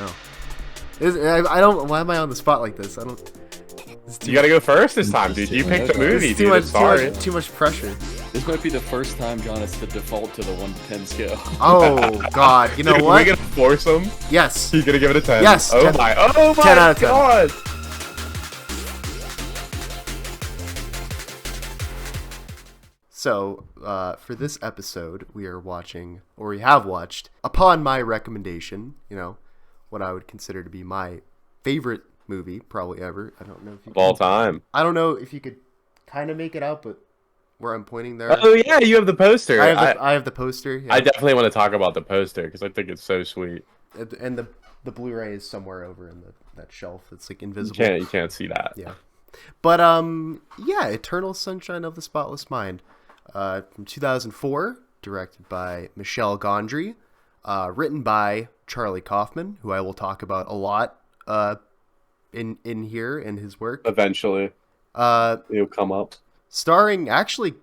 know. I don't. Why am I on the spot like this? I don't. You gotta go first this time, dude. You picked the movie, dude. Too much pressure. This might be the first time John has to default to the 1 to 10 scale. Oh God! You know dude, what? We're gonna force him. Yes. He's gonna give it a 10. Yes. Oh 10. my! Oh my 10 out of 10. God! So, for this episode, we are watching, or we have watched, upon my recommendation, what I would consider to be my favorite movie, probably ever. I don't know if you Of all time. I don't know if you could kind of make it out, but where I'm pointing there. Oh yeah, you have the poster. I have the poster. Yeah. I definitely want to talk about the poster because I think it's so sweet. And the Blu-ray is somewhere over in that shelf. It's like invisible. You can't see that. Yeah. But yeah, Eternal Sunshine of the Spotless Mind. From 2004, directed by Michel Gondry, written by Charlie Kaufman, who I will talk about a lot in here in his work. Eventually, it'll come up. Starring actually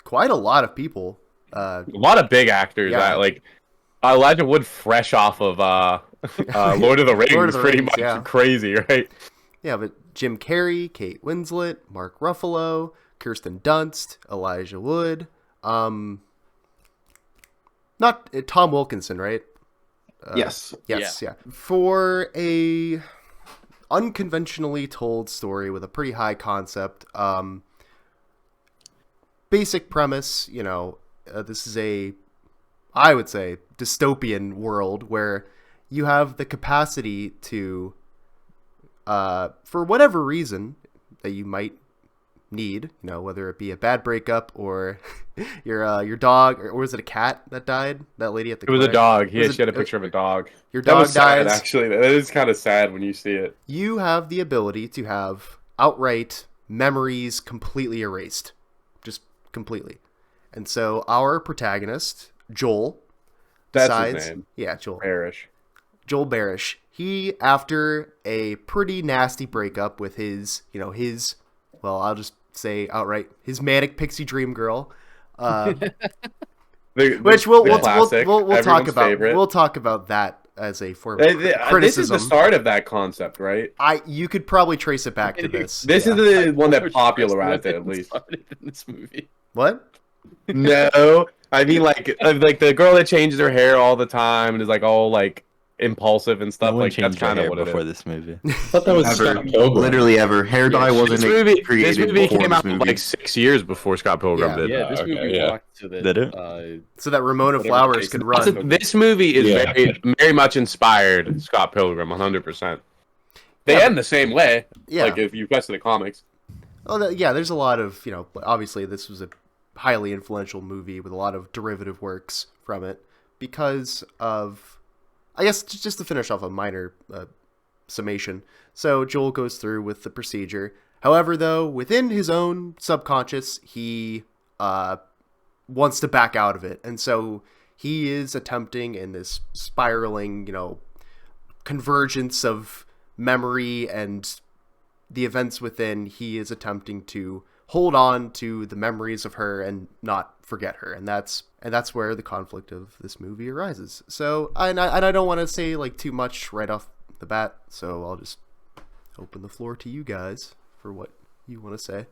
quite a lot of people. A lot of big actors. Yeah. That like Elijah Wood, fresh off of Lord of the Rings, Lord of the pretty Rings, much yeah. crazy, right? Yeah, but Jim Carrey, Kate Winslet, Mark Ruffalo, Kirsten Dunst, Elijah Wood, not Tom Wilkinson, right? Yes. Yes, yeah. For a unconventionally told story with a pretty high concept, basic premise, this is I would say, dystopian world where you have the capacity to, for whatever reason that you might need, whether it be a bad breakup or your dog, or was it a cat that died? That lady at the It was a clinic? dog. She had a picture of a dog. Your That dog was sad, dies. actually. That is kind of sad when you see it. You have the ability to have outright memories completely erased, just completely. And so our protagonist, Joel, That's his name. Yeah, Joel. Parrish. Joel Barish. He, after a pretty nasty breakup with his, well, I'll just say outright, his manic pixie dream girl, which we'll talk about. Favorite. We'll talk about that as a form of criticism. This is the start of that concept, right? You could probably trace it back to this. This is the one that popularized it, at least. In this movie. What? No, I mean like the girl that changes her hair all the time and is like all like impulsive and stuff. Like that's kind of what it before is. this movie. I thought that was Scott Pilgrim. Literally ever. Hair dye wasn't This created movie before came this out movie. like 6 years before Scott Pilgrim Yeah. did. Yeah, this movie walked to the... Did it? So that Ramona Whatever Flowers Jason- could run. This movie is very much inspired Scott Pilgrim, 100%. They end the same way. Yeah. Like if you question the comics. Oh, yeah, there's a lot of, obviously this was a highly influential movie with a lot of derivative works from it because of, I guess, just to finish off a minor summation. So Joel goes through with the procedure. However, though, within his own subconscious, he wants to back out of it. And so he is attempting in this spiraling, convergence of memory and the events within, he is attempting to hold on to the memories of her and not forget her, and that's where the conflict of this movie arises. So, and I don't want to say like too much right off the bat, so I'll just open the floor to you guys for what you want to say.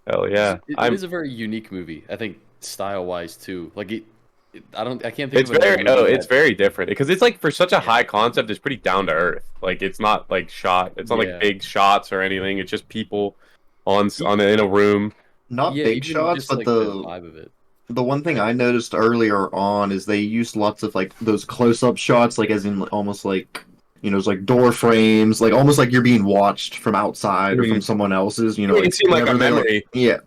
Hell yeah! It is a very unique movie, I think, style-wise too. Like I can't think. It's very different because it's like for such a high concept, it's pretty down to earth. Like it's not like shot. It's not like big shots or anything. It's just people in a room. Not big shots, but the vibe of it. The one thing I noticed earlier on is they used lots of like those close-up shots, like as in almost like it's like door frames, like almost like you're being watched from outside or from someone else's. It seemed like a memory. Yeah.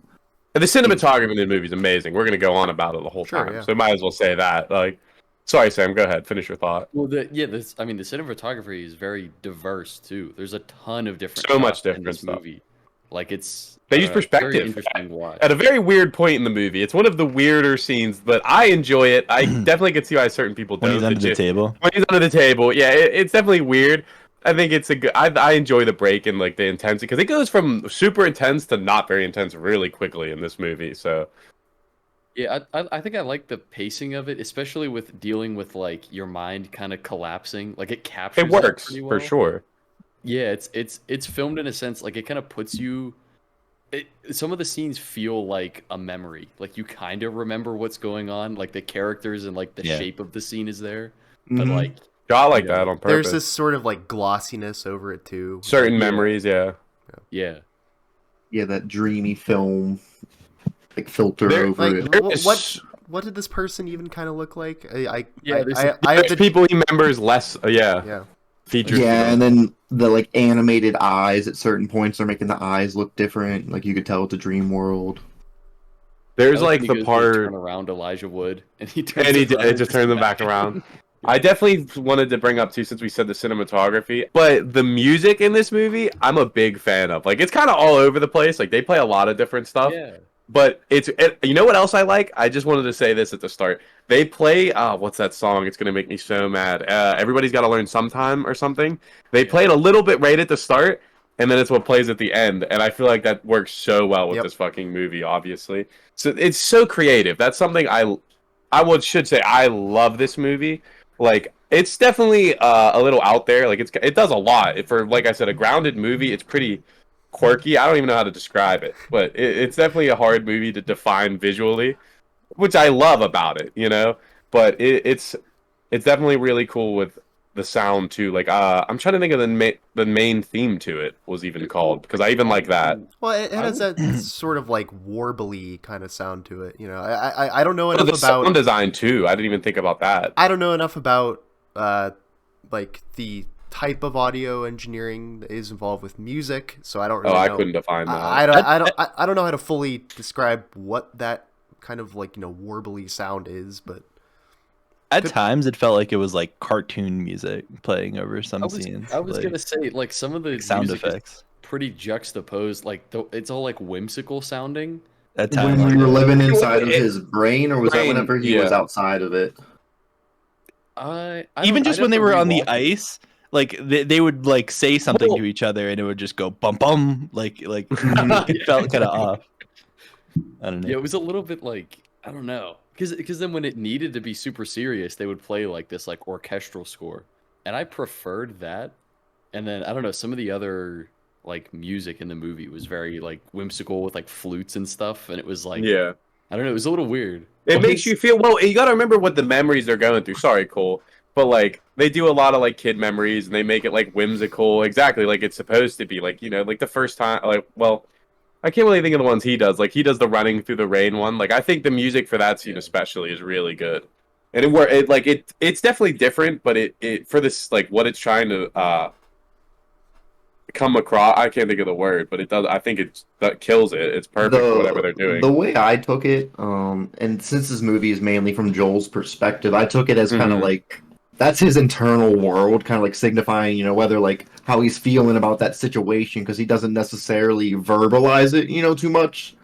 And the cinematography in the movie is amazing. We're gonna go on about it the whole time, so might as well say that. Like, sorry, Sam, go ahead, finish your thought. Well, the cinematography is very diverse too. There's a ton of different. So much shots in different this stuff. movie. Like they use perspective very interesting to watch. at a very weird point in the movie. It's one of the weirder scenes, but I enjoy it. I definitely can see why certain people don't. When he's under the table. When he's under the table, yeah, it's definitely weird. I think it's a good. I enjoy the break and like the intensity because it goes from super intense to not very intense really quickly in this movie. So Yeah, I think I like the pacing of it, especially with dealing with like your mind kind of collapsing. Like it It captures that works pretty for well. sure. Yeah, it's filmed in a sense like it kind of puts you. Some of the scenes feel like a memory. Like you kind of remember what's going on. Like the characters and like the Yeah. shape of the scene is there, but Mhm. like Shot you like know, that on There's purpose. this sort of like glossiness over it too. Certain Yeah. memories, yeah. yeah. Yeah, that dreamy film, like filter There- over Like it. what did this person even kind of look like? Yeah, there's I have There's the people he remembers less, yeah. yeah. Features. Yeah, and then the like animated eyes at certain points are making the eyes look different. Like you could tell it's a dream world. There's I like when he the goes to part, turn around Elijah Wood, and he turns and he around it just turns them back around. I definitely wanted to bring up too, since we said the cinematography, but the music in this movie, I'm a big fan of. Like, it's kind of all over the place. Like, they play a lot of different stuff. Yeah, But you know what else I like? I just wanted to say this at the start. They play, what's that song? It's gonna make me so mad. Everybody's got to learn sometime or something. They play it a little bit right at the start, and then it's what plays at the end. And I feel like that works so well with Yep. this fucking movie, obviously. So it's so creative. That's something should say I love this movie. Like, it's definitely a little out there. Like, it does a lot for, like I said, a grounded movie. It's pretty quirky. I don't even know how to describe it, but it's definitely a hard movie to define visually, which I love about it, you know. But it's definitely really cool with the sound too. Like, I'm trying to think of the main theme to it was even called, because I even like that. Well, it has that sort of like warbly kind of sound to it. You know, I don't know enough The about sound design too. I didn't even think about that. I don't know enough about like the type of audio engineering that is involved with music, so I don't really I know. couldn't define that. I don't know how to fully describe what that kind of like, you know, warbly sound is, but At times, it felt like it was like cartoon music playing over some I was scenes. I was like, gonna say like some of the sound music is effects. pretty juxtaposed. Like it's all like whimsical sounding. At When times, we were yeah. living inside of his brain, or was that Brain, whenever he was yeah. outside of it? Even just when they were on the ice. ice, like they would like say something Well- to each other, and it would just go bum bum. Like it felt kind of off. I don't know. Yeah, it was a little bit like I don't know, because then when it needed to be super serious, they would play like this like orchestral score, and I preferred that. And then I don't know, some of the other like music in the movie was very like whimsical with like flutes and stuff, and it was like Yeah. I don't know, it was a little weird. It makes you feel well. You got to remember what the memories they're going through. Sorry, Cole, but like they do a lot of like kid memories, and they make it like whimsical, exactly like it's supposed to be. Like, you know, like the first time, like, well, I can't really think of the ones he does. Like he does the running through the rain one. Like I think the music for that scene especially is really good, and it's definitely different, but it for this like what it's trying to come across. I can't think of the word, but it does. I think that kills it. It's perfect for whatever they're doing. The way I took it, and since this movie is mainly from Joel's perspective, I took it as kind of Mhm. like that's his internal world, kind of like signifying, you know, whether like how he's feeling about that situation, because he doesn't necessarily verbalize it, you know, too much.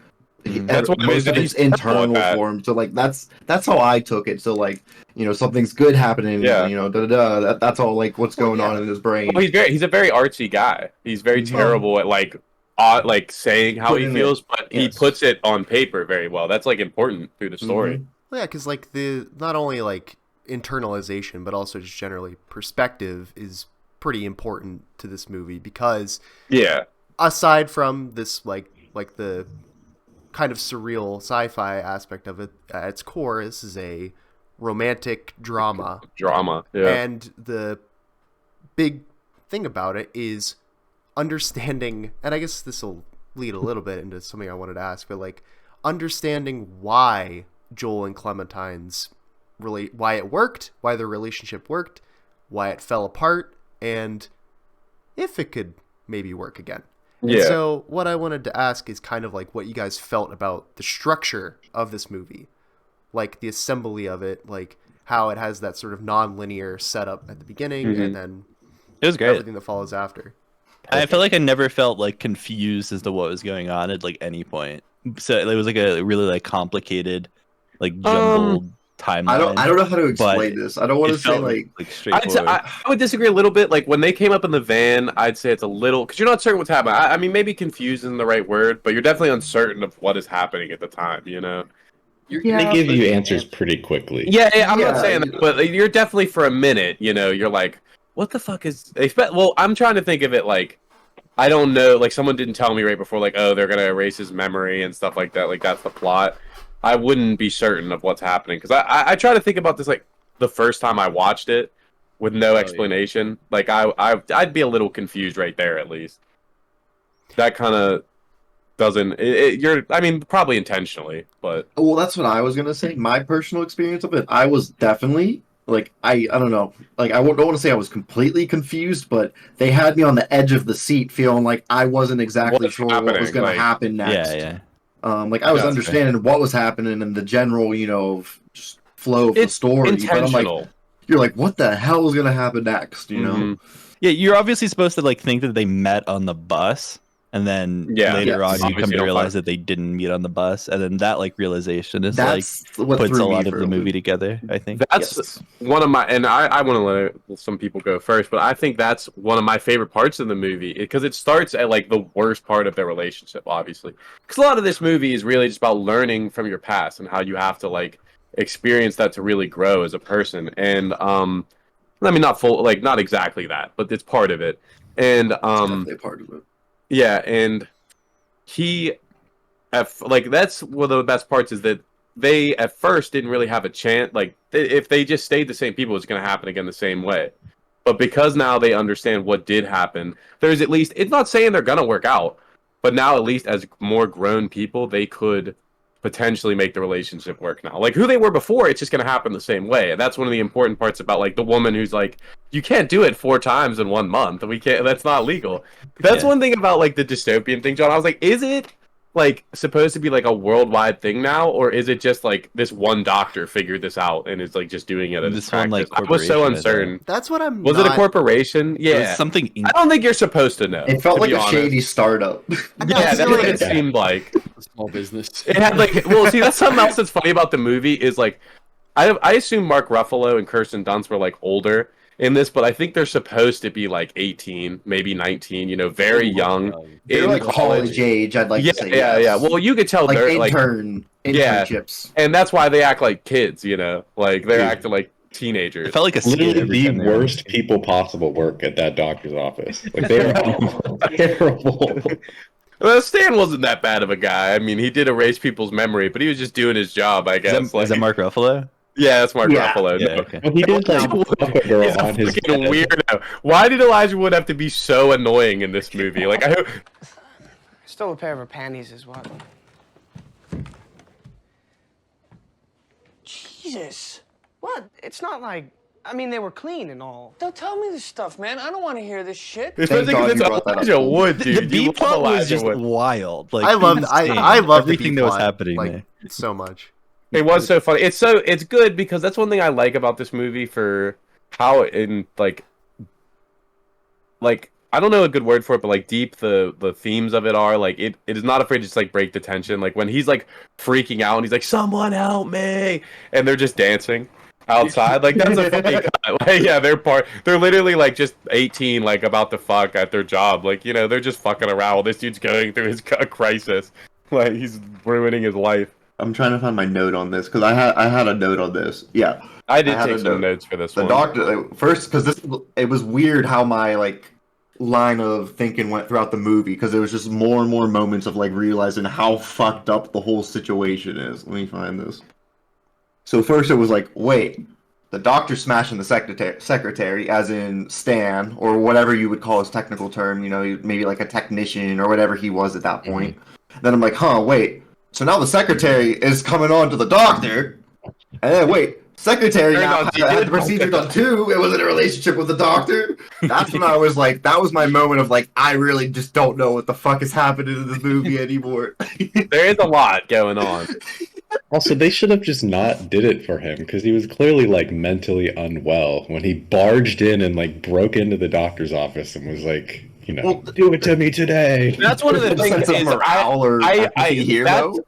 That's what Most of he's it's terrible internal at that. for him. So like that's how I took it. So like, you know, something's good happening. Yeah. You know, that's all like what's going on in his brain. Well, he's a very artsy guy. He's very terrible at like saying how he Putting it- feels, but he yes. puts it on paper very well. That's like important through the story. Mhm. well, yeah, because like the not only like internalization, but also just generally perspective is pretty important to this movie, because Yeah, aside from this like the kind of surreal sci-fi aspect of it, at its core, this is a romantic drama. drama. Yeah, And the big thing about it is understanding, and I guess this will lead a little bit into something I wanted to ask, but like understanding why Joel and Clementine's why it worked, why their relationship worked, why it fell apart, and if it could maybe work again. And Yeah. so what I wanted to ask is kind of like what you guys felt about the structure of this movie, like the assembly of it, like how it has that sort of non-linear setup at the beginning Mhm. and then It was great. everything that follows after. I felt like I never felt like confused as to what was going on at like any point. So it was like a really like complicated, like jumbled timeline. I don't know how to but explain this. I don't want it to say felt like straightforward. I would disagree a little bit. Like when they came up in the van, I'd say it's a little because you're not certain what's happening. I mean, maybe confused isn't the right word, but you're definitely uncertain of what is happening at the time. You know, Yeah, They give but- you answers pretty quickly. Yeah, I'm not Yeah. saying that, but you're definitely for a minute, you're like, what the fuck is? Well, I'm trying to think of it like, I don't know, like someone didn't tell me right before, like, oh, they're gonna erase his memory and stuff like that. Like that's the plot. I wouldn't be certain of what's happening because I try to think about this like the first time I watched it with no explanation. Like I'd be a little confused right there at least. That kind of doesn't. I mean, probably intentionally, but Well, that's what I was gonna say. My personal experience of it, I was definitely like I don't know, like don't want to say I was completely confused, but they had me on the edge of the seat, feeling like I wasn't exactly What's sure what was happening, gonna like- happen next. Yeah, Like I was Yeah, understanding what was happening and the general, just flow of the it's story. But I'm like, intentional. you're like, what the hell is gonna happen next? You know? Mhm. yeah. You're obviously supposed to like think that they met on the bus, and then Yeah. later Yes. on you come Obviously to don't realize find- that they didn't meet on the bus, and then that like realization is That's what like puts threw a me lot of for the a movie loop. together. I think. That's Yes. one of my, and I want to let some people go first, but I think that's one of my favorite parts of the movie because it starts at like the worst part of their relationship, obviously. Because a lot of this movie is really just about learning from your past and how you have to like experience that to really grow as a person. And I mean, not exactly that, but it's part of it. And Definitely a part of it. yeah, and he, like that's one of the best parts is that they at first didn't really have a chance. Like if they just stayed the same people, it's going to happen again the same way. But because now they understand what did happen, there's at least it's not saying they're going to work out, but now at least as more grown people, they could potentially make the relationship work now. Like who they were before, it's just going to happen the same way. And that's one of the important parts about like the woman who's like, you can't do it 4 times in 1 month. We can't. That's not legal. That's Yeah. one thing about like the dystopian thing, John. I was like, is it like supposed to be like a worldwide thing now, or is it just like this one doctor figured this out and is like just doing it as This a one, like, practice? I was so corporation, I think. uncertain. That's what I'm. Was it a not- corporation? It was Yeah. something. I don't think you're supposed to know. It felt to like be a honest. shady startup. I Yeah, that's feel what like- it seemed like. Small business. It had like, well, see, that's something else that's funny about the movie is like, I assume Mark Ruffalo and Kirsten Dunst were like older in this, but I think they're supposed to be like 18, maybe 19. Very young. They're in like college age, I'd like Yeah, to say. yeah, yes. yeah. Well, you could tell like they're like, Yeah. internships. and that's why they act like kids. Like they're Dude. acting like teenagers. It felt like a skit Literally every the time they were- worst people possible work at that doctor's office. Like they are all terrible. Well, Stan wasn't that bad of a guy. I mean, he did erase people's memory, but he was just doing his job, I guess. Is that Mark Ruffalo? Yeah, that's Mark Yeah. Ruffalo. Yeah. No. Okay. Well, he did like fuck a girl He's a on his fucking bed. weirdo. Why did Elijah Wood have to be so annoying in this movie? Like, I hope. Stole a pair of her panties as well. Jesus. What? It's not like. I mean, they were clean and all. Don't tell me this stuff, man. I don't want to hear this shit. Especially God because you it's brought that up. Elijah Wood, The dude. B You plot love was Elijah just Wood. wild. Like I love insane. I love the everything that was B-plot, happening like, there. so much. It was so funny. It's good because that's one thing I like about this movie for how in like I don't know a good word for it, but like deep the themes of it are. Like it is not afraid to just like break the tension. Like when he's like freaking out and he's like, "Someone help me!" and they're just dancing outside. Like that's a funny cut. Like, yeah, they're literally like just 18, like about to fuck at their job. Like they're just fucking around while this dude's going through his crisis. Like he's ruining his life. I'm trying to find my note on this because I had a note on this. Yeah, I did I had take a some note. notes for this the one. doctor first because it was weird how my like line of thinking went throughout the movie because there was just more and more moments of like realizing how fucked up the whole situation is. Let me find this. So first it was like, wait, the doctor smashing the secretary, as in Stan or whatever you would call his technical term. Maybe like a technician or whatever he was at that point. Then I'm like, wait. So now the secretary is coming on to the doctor, and then wait, secretary Turned now on had the procedure done too. It was in a relationship with the doctor. That's when I was like, that was my moment of like, I really just don't know what the fuck is happening in this movie anymore. There is a lot going on. Also, they should have just not did it for him because he was clearly like mentally unwell when he barged in and like broke into the doctor's office and was like, Well, do it to me today. That's one of the There's a things. sense of Is morale or empathy here, though.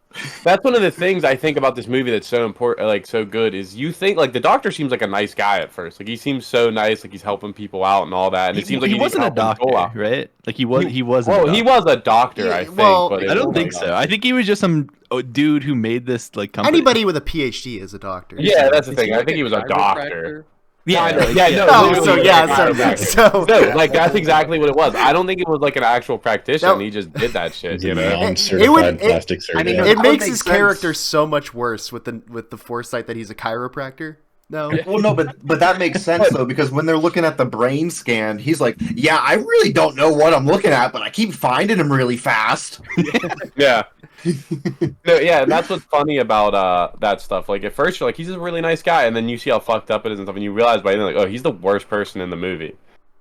that's one of the things I think about this movie that's so important, like so good. Is you think like the doctor seems like a nice guy at first, like he seems so nice, like he's helping people out and all that, and it seems like he wasn't a needs help people doctor, out. right? Like he wasn't. Well, he was a doctor, Yeah, I think. well, but it I don't was think like- so. I think he was just some dude who made this like company. Anybody with a PhD is a doctor. Yeah, so. that's the Is thing. he I like think he was a doctor. chiropractor? Yeah, No, Oh, literally, so yeah, chiropractor. so No, like that's exactly what it was. I don't think it was like an actual practitioner. No. He just did that shit, He's you a know. non-certified plastic surgeon. mean, it that would makes make his sense. character so much worse with the foresight that he's a chiropractor. No, Well, no, but that makes sense though, because when they're looking at the brain scan, he's like, "Yeah, I really don't know what I'm looking at, but I keep finding him really fast." Yeah. No, yeah, and that's what's funny about that stuff. Like at first you're like, he's a really nice guy, and then you see how fucked up it is and stuff, and you realize by then like, oh, he's the worst person in the movie.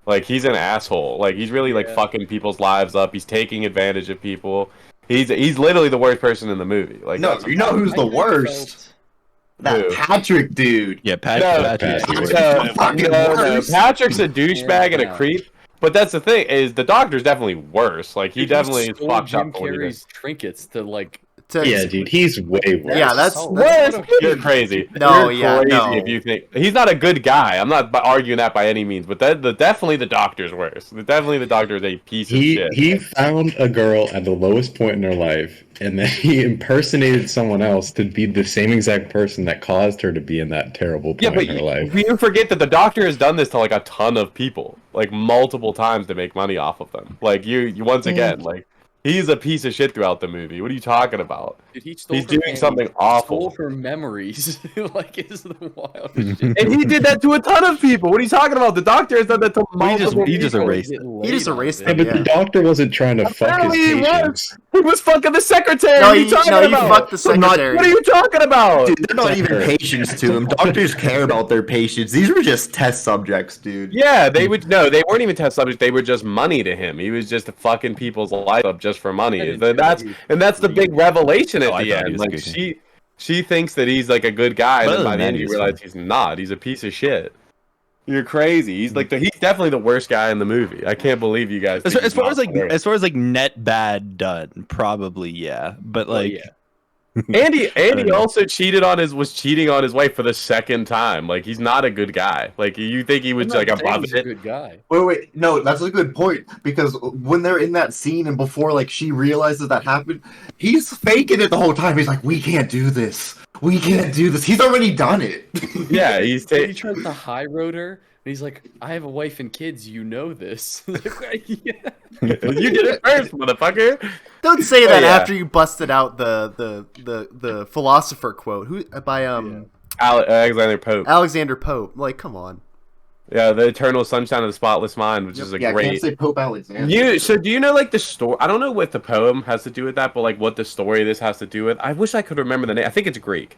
Like he's an asshole. Like he's really like fucking people's lives up. He's taking advantage of people. He's literally the worst person in the movie. Like No, that's- you know who's the worst? That Who? Patrick dude. Yeah, No, Patrick's the worst. no, Patrick's a douchebag and a Yeah. creep. But that's the thing is the doctor's definitely worse. Like he Dude, definitely is stole fucked Jim up. for what he did. Carrey's trinkets to like. Yeah, dude, he's way worse. yeah, that's Worse? You're crazy. No, You're yeah, crazy no. if you think he's not a good guy. I'm not arguing that by any means, but definitely the doctor's worse. Definitely the doctor is a piece of shit. He found a girl at the lowest point in her life, and then he impersonated someone else to be the same exact person that caused her to be in that terrible Yeah, point but in her life. you forget that the doctor has done this to like a ton of people, like multiple times to make money off of them. Like you once again, like he's a piece of shit throughout the movie. What are you talking about? Dude, he stole He's her doing panties, something awful. Stole her memories. Like is the wildest shit. And he did that to a ton of people. What are you talking about? The doctor has done that to multiple he just people. erased it. He just erased Yeah, them. but Yeah. the doctor wasn't trying to fuck his Apparently he patients. He was fucking the secretary. No, what are you he talking about? fucked the secretary. What are you talking about? Dude, they're not even patients to him. Doctors care about their patients. These were just test subjects, dude. Yeah, they would no, they weren't even test subjects. They were just money to him. He was just fucking people's life up just for money. That's the big revelation at I the thought he end. was Like good. she thinks that he's like a good guy, and But then other by than the that, end he you was realize fine. he's not. He's a piece of shit. You're crazy. He's definitely the worst guy in the movie. I can't believe you guys. As, think as he's far not as like hilarious. as far as like net bad done, probably yeah. But Well, like yeah. Andy know. also was cheating on his wife for the second time. Like he's not a good guy. Like you think he was I'm not like saying above he's a it? good guy. Wait, no, that's a good point, because when they're in that scene and before like she realizes that happened, he's faking it the whole time. He's like, "We can't do this. We can't do this." He's already done it. Yeah, he's He tries to high road her, and he's like, "I have a wife and kids. You know this." Like, yeah. You did it first, motherfucker. Don't say that yeah. after you busted out the philosopher quote by Alexander Pope. Alexander Pope. Like, come on. Yeah, the Eternal Sunshine of the Spotless Mind, which is a Yeah, I can't great. say Pope Alexander. Do you know like the story? I don't know what the poem has to do with that, but like what the story of this has to do with. I wish I could remember the name. I think it's Greek,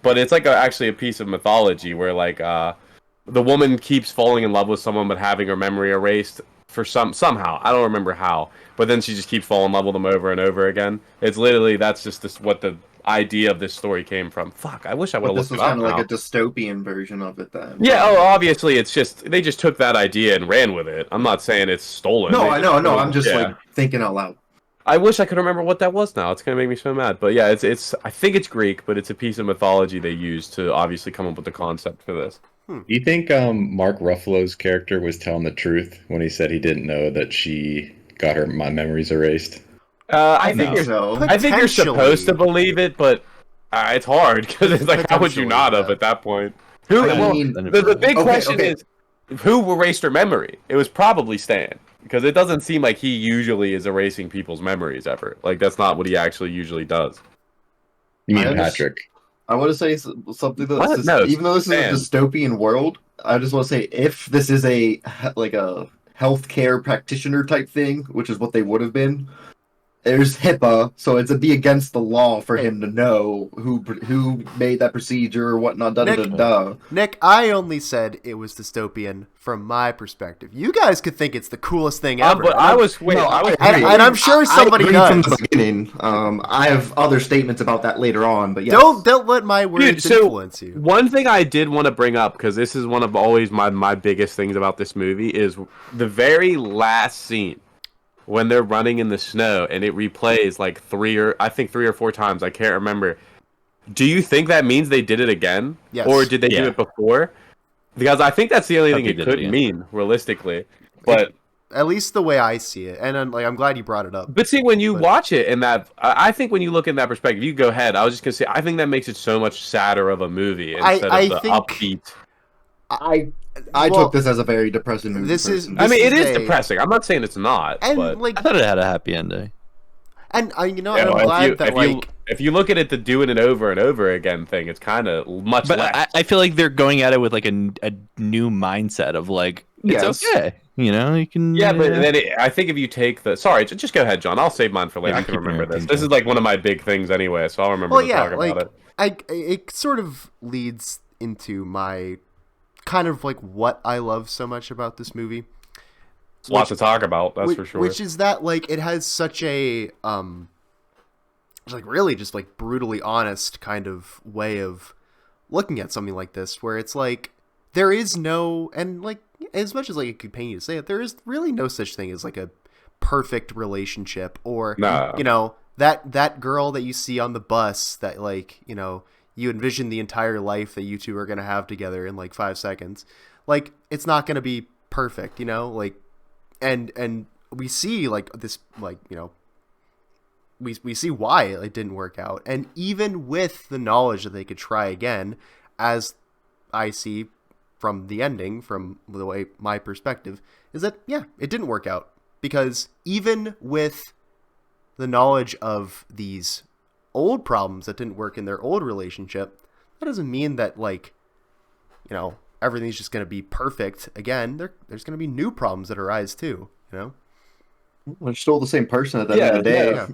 but it's like actually a piece of mythology where like the woman keeps falling in love with someone but having her memory erased for somehow. I don't remember how, but then she just keeps falling in love with them over and over again. It's literally that's just what the idea of this story came from. Fuck, I wish I would But have this looked was it up kind of like now. a dystopian version of it then. Yeah, oh, obviously it's just they just took that idea and ran with it. I'm not saying it's stolen. No, They I just- know. I'm just yeah. like thinking out loud. I wish I could remember what that was now. It's gonna make me so mad. But yeah, it's I think it's Greek, but it's a piece of mythology they used to obviously come up with the concept for this. Do you think Mark Ruffalo's character was telling the truth when he said he didn't know that she got my memories erased? I think you're so. I think you're Potentially. supposed to believe it, but it's hard because it's like how would you Potentially, not have yeah. at that point? Who? I Well, mean- the big Okay, question okay. is who erased her memory? It was probably Stan because it doesn't seem like he usually is erasing people's memories ever. Like that's not what he actually usually does. You mean I understand. Patrick? I want to say something What? that No, even though this is Stan. a dystopian world, I just want to say if this is a healthcare practitioner type thing, which is what they would have been, there's HIPAA, so it'd be against the law for him to know who made that procedure or whatnot. Da da da Nick- da. Nick, I only said it was dystopian from my perspective. You guys could think it's the coolest thing ever. But I was No, I was And I'm sure somebody I agree does. from the beginning. I have other statements about that later on, but yes. Don't let my words Dude, so influence you. one thing I did want to bring up because this is one of always my biggest things about this movie is the very last scene when they're running in the snow and it replays like three or four times. I can't remember. Do you think that means they did it again, Yes. or did they do Yeah. it before? Because I think that's the only I thing think it they did could it again. mean realistically. But at least the way I see it, and like I'm glad you brought it up. But see, when you But- watch it in that, I think when you look in that perspective, you go ahead. I was just gonna say, I think that makes it so much sadder of a movie instead I of the think- upbeat. I Well, took this as a very depressing movie. this is- personally. I mean, it is is a- depressing. I'm not saying it's not, and but like, I thought it had a happy ending. and you know, you know, I'm glad that like. if you look at it the doing it over and over again thing, it's kind of much But less. I feel like they're going at it with like a new mindset of like it's Yes. okay, you know, you can. Yeah, but then I think if you take the just go ahead, John. I'll save mine for later. Yeah, I can keep your remember this. opinion. This is like one of my big things anyway, so I'll remember Well, to yeah, talk like about it. it sort of leads into my kind of like what I love so much about this movie. It's a lot to talk about, that's for sure. Which is that like it has such a like really just like brutally honest kind of way of looking at something like this, where it's like there is no, and like as much as like it could pain you to say it, there is really no such thing as like a perfect relationship, or No. you know, that girl that you see on the bus that like, you know, you envision the entire life that you two are gonna have together in like 5 seconds. Like it's not gonna be perfect, you know, like and we see like this, like, you know, we see why it didn't work out, and even with the knowledge that they could try again, as I see from the ending, from the way my perspective is that yeah, it didn't work out, because even with the knowledge of these old problems that didn't work in their old relationship, that doesn't mean that like, you know, everything's just going to be perfect again. There's going to be new problems that arise too, you know. We're still the same person at the end of the day. Yeah.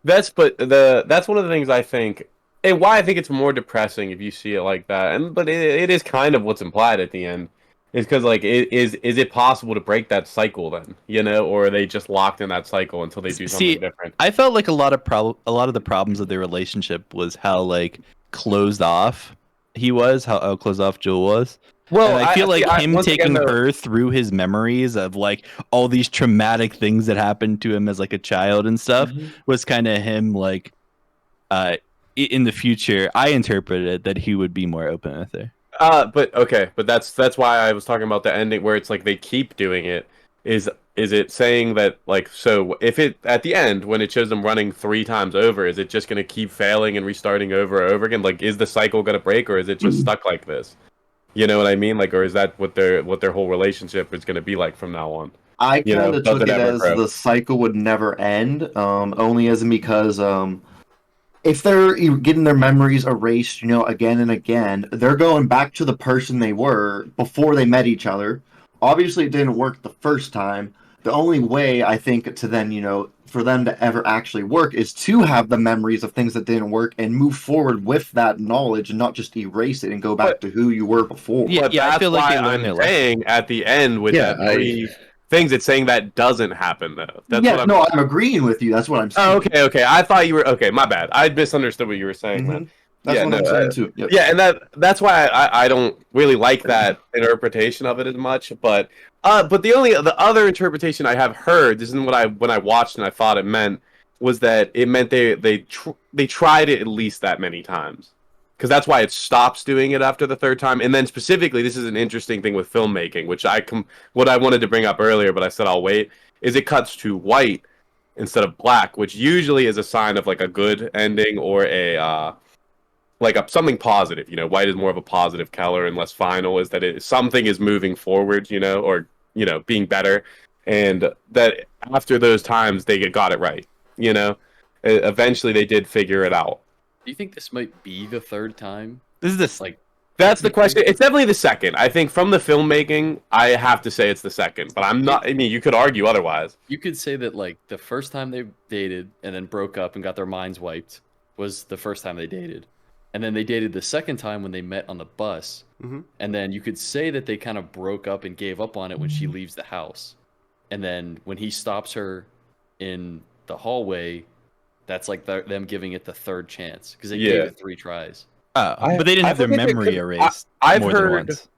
That's one of the things I think, and why I think it's more depressing if you see it like that. But it is kind of what's implied at the end, is because like is it possible to break that cycle then, you know, or are they just locked in that cycle until they do something different? I felt like a lot of the problems of their relationship was how like closed off he was, how closed off Joel was. Well, And I feel like him once taking again, though, her through his memories of like all these traumatic things that happened to him as like a child and stuff was kind of him like in the future. I interpreted it that he would be more open with her. but that's why I was talking about the ending where it's like they keep doing it. Is it saying that like, so if it at the end when it shows them running 3 times over, is it just going to keep failing and restarting over and over again? Like, is the cycle going to break, or is it just stuck like this? You know what I mean? Like, or is that what their whole relationship is going to be like from now on? I You know, kind of does took it it ever as grow? the cycle would never end, only as because if they're getting their memories erased, you know, again and again, they're going back to the person they were before they met each other. Obviously, it didn't work the first time. The only way I think to then, you know, for them to ever actually work is to have the memories of things that didn't work and move forward with that knowledge and not just erase it and go back to who you were before. Yeah, But I that's feel like why they learned I'm their lesson. saying at the end with Yeah, that 3 things, it's saying that doesn't happen though. That's yeah, what no, I'm agreeing with you. That's what I'm saying. Oh, okay. I thought you were okay. My bad. I misunderstood what you were saying. Then. That's Yeah, what no, I'm saying too. Yep. Yeah, and that's why I don't really like that interpretation of it as much. But the other interpretation I have heard, this isn't what when I watched and I thought it meant, was that it meant they tried it at least that many times, because that's why it stops doing it after the 3rd time. And then specifically, this is an interesting thing with filmmaking, which what I wanted to bring up earlier, but I said I'll wait. Is it cuts to white instead of black, which usually is a sign of like a good ending or a something positive. You know, white is more of a positive color and less final. Is that something is moving forward, you know, or you know, being better, and that after those times they got it right. You know, eventually they did figure it out. Do you think this might be the 3rd time? This is this Like, That's the question. It's definitely the second. I think from the filmmaking, I have to say it's the second. But I'm not. I mean, you could argue otherwise. you could say that like the first time they dated and then broke up and got their minds wiped was the first time they dated. And then they dated the second time when they met on the bus. Mhm. And then you could say that they kind of broke up and gave up on it when she leaves the house. And then when he stops her in the hallway, that's like them giving it the 3rd chance, because they gave it 3 tries. but they didn't I have their forget memory that- erased I've more heard- than once.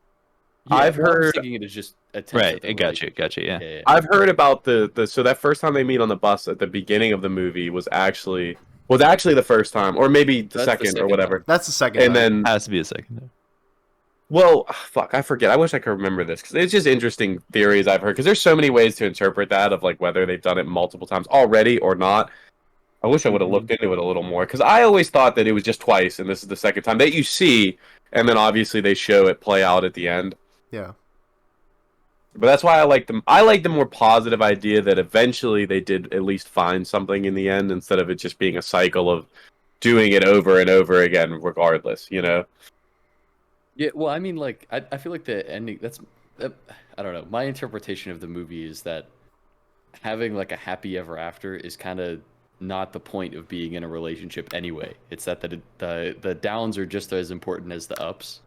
I've well, I was heard- thinking it is just attempts Right, at the I gotcha, relationship. yeah. I've heard about the so that first time they meet on the bus at the beginning of the movie was actually the first time, or maybe the That's the second or second whatever. time. That's the second And time. then Has to be a second. Well, fuck, I forget. I wish I could remember this because it's just interesting theories I've heard. Because there's so many ways to interpret that of like whether they've done it multiple times already or not. I wish I would have looked into it a little more because I always thought that it was just twice, and this is the second time that you see, and then obviously they show it play out at the end. Yeah. But that's why I like them. I like the more positive idea that eventually they did at least find something in the end instead of it just being a cycle of doing it over and over again, regardless. You know? Yeah, well, I mean, like, I feel like the ending, I don't know. My interpretation of the movie is that having, like, a happy ever after is kind of not the point of being in a relationship anyway. It's that the downs are just as important as the ups.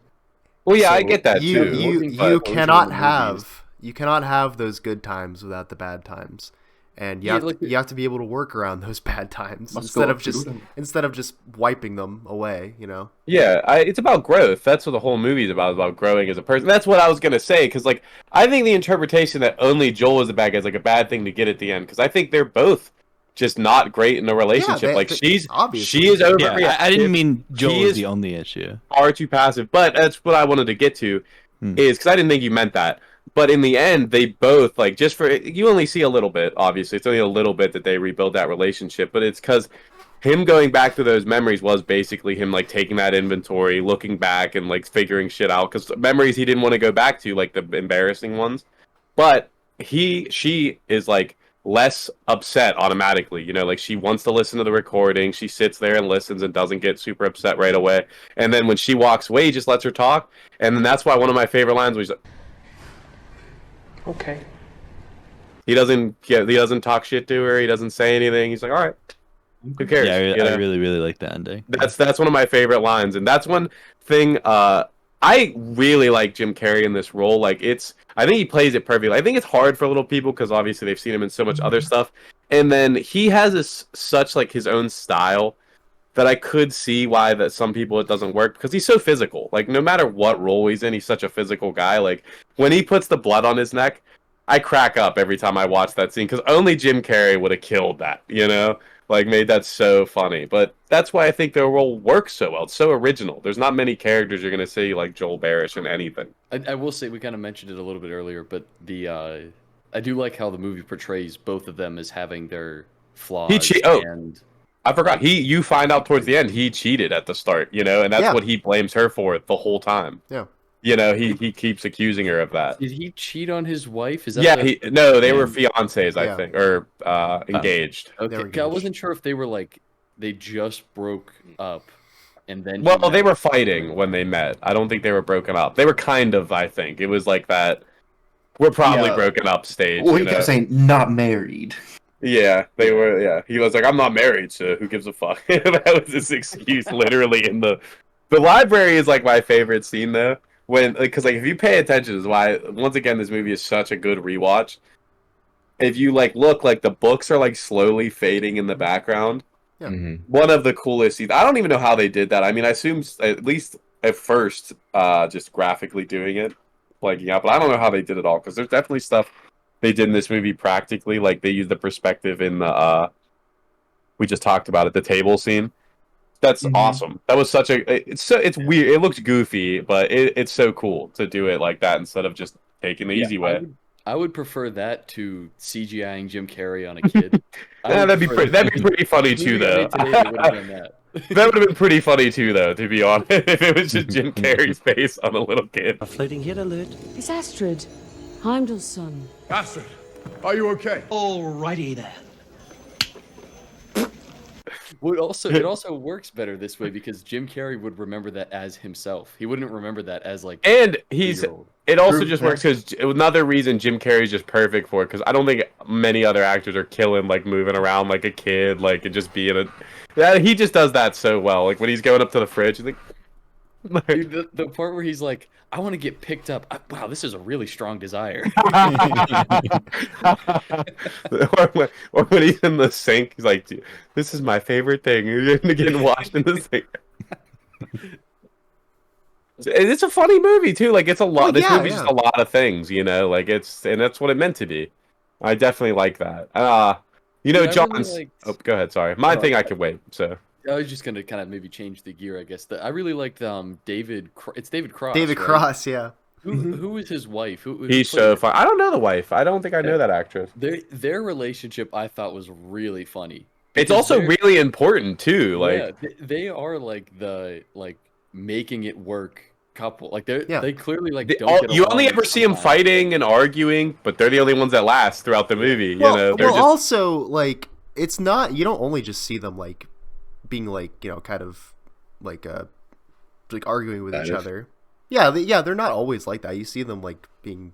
Well, yeah, I So get that You too. you but- you cannot the movies- have those good times without the bad times, and Yeah, like- you have to be able to work around those bad times Let's instead go of just through them. wiping them away. You know. Yeah, it's about growth. That's what the whole movie's about growing as a person. That's what I was gonna say, because like I think the interpretation that only Joel is a bad guy is like a bad thing to get at the end, because I think they're both just not great in a relationship. Like obviously. she is over. Yeah, I didn't mean Joel is the only issue. far too passive. But that's what I wanted to get to, is because I didn't think you meant that. But in the end, they both like just for you only see a little bit. Obviously, it's only a little bit that they rebuild that relationship. But it's because him going back to those memories was basically him like taking that inventory, looking back, and like figuring shit out. Because memories he didn't want to go back to, like the embarrassing ones. But she is like less upset automatically. You know, like she wants to listen to the recording. She sits there and listens and doesn't get super upset right away. And then when she walks away, he just lets her talk. And then that's why one of my favorite lines was, Okay. he doesn't talk shit to her. He doesn't say anything. He's like, all right, who cares? Yeah, You know? I really like that ending. That's one of my favorite lines, and that's one thing. I really like Jim Carrey in this role. Like I think he plays it perfectly. I think it's hard for little people because obviously they've seen him in so much other stuff, and then he has such like his own style that I could see why that some people it doesn't work because he's so physical. Like no matter what role he's in, he's such a physical guy. Like when he puts the blood on his neck, I crack up every time I watch that scene because only Jim Carrey would have killed that. You know, like made that so funny. But that's why I think their role works so well. It's so original. There's not many characters you're gonna see like Joel Barish in anything. I will say we kind of mentioned it a little bit earlier, but I do like how the movie portrays both of them as having their flaws. And I forgot. You find out towards the end he cheated at the start, you know, and that's what he blames her for the whole time. Yeah. You know, he keeps accusing her of that. did he cheat on his wife? Is that They were fiancés, I think, or engaged. They were Okay, I engaged. wasn't sure if they were like they just broke up and then Well, they were fighting when they met. I don't think they were broken up. They were kind of, I think. It was like that we're probably Yeah. broken up stage. Well, you he kept know? saying not married. Yeah, they were. Yeah, he was like, "I'm not married, so who gives a fuck?" That was his excuse, literally. In the library is like my favorite scene though, when because like if you pay attention, is why once again this movie is such a good rewatch. If you like look, like the books are like slowly fading in the background. One of the coolest scenes. I don't even know how they did that. I mean, I assume at least at first, just graphically doing it, blanking out. But I don't know how they did it all because there's definitely stuff they did in this movie practically. Like they used the perspective in the we just talked about it, the table scene. That's awesome. That was such a. It's weird. It looks goofy, but it's so cool to do it like that instead of just taking the easy way. I would prefer that to CGIing Jim Carrey on a kid. Yeah, that'd be pretty funny too, though. That would have been pretty funny too, though. To be honest, if it was just Jim Carrey's face on a little kid. A floating hit alert. It's Astrid, Heimdall's son. Astrid, are you okay? Alrighty then. Well, it also works better this way because Jim Carrey would remember that as himself. He wouldn't remember that as like. And eight-year-old. it also just works because another reason Jim Carrey's just perfect for it because I don't think many other actors are killing like moving around like a kid like and just being a. He just does that so well. Like when he's going up to the fridge, he's like. Dude, the part where he's like, I want to get picked up. Wow, this is a really strong desire. or when he's in the sink, he's like, "Dude, this is my favorite thing. You're getting washed in the sink." It's a funny movie too. Like it's a lot. This movie's just a lot of things, you know. Like and that's what it meant to be. I definitely like that. You know, Yeah, I really John's. liked- Oh, go ahead. Sorry, my thing I can wait. So I was just gonna kind of maybe change the gear, I guess. I really liked David. It's David Cross. David right? Cross, yeah. Who is his wife? Who He's played so her? fun. I don't know the wife. I don't think I know that actress. Their relationship I thought was really funny. It's Because also they're- really important too. Like, yeah, they are like the making it work couple. Like Yeah. they clearly like they don't all, get you along only ever see them sometimes. fighting and arguing, but they're the only ones that last throughout the movie. Well, you know, they're well, just also like it's not. You don't only just see them like being like kind of like arguing with each Kind of. other. Yeah, they're not always like that. You see them like being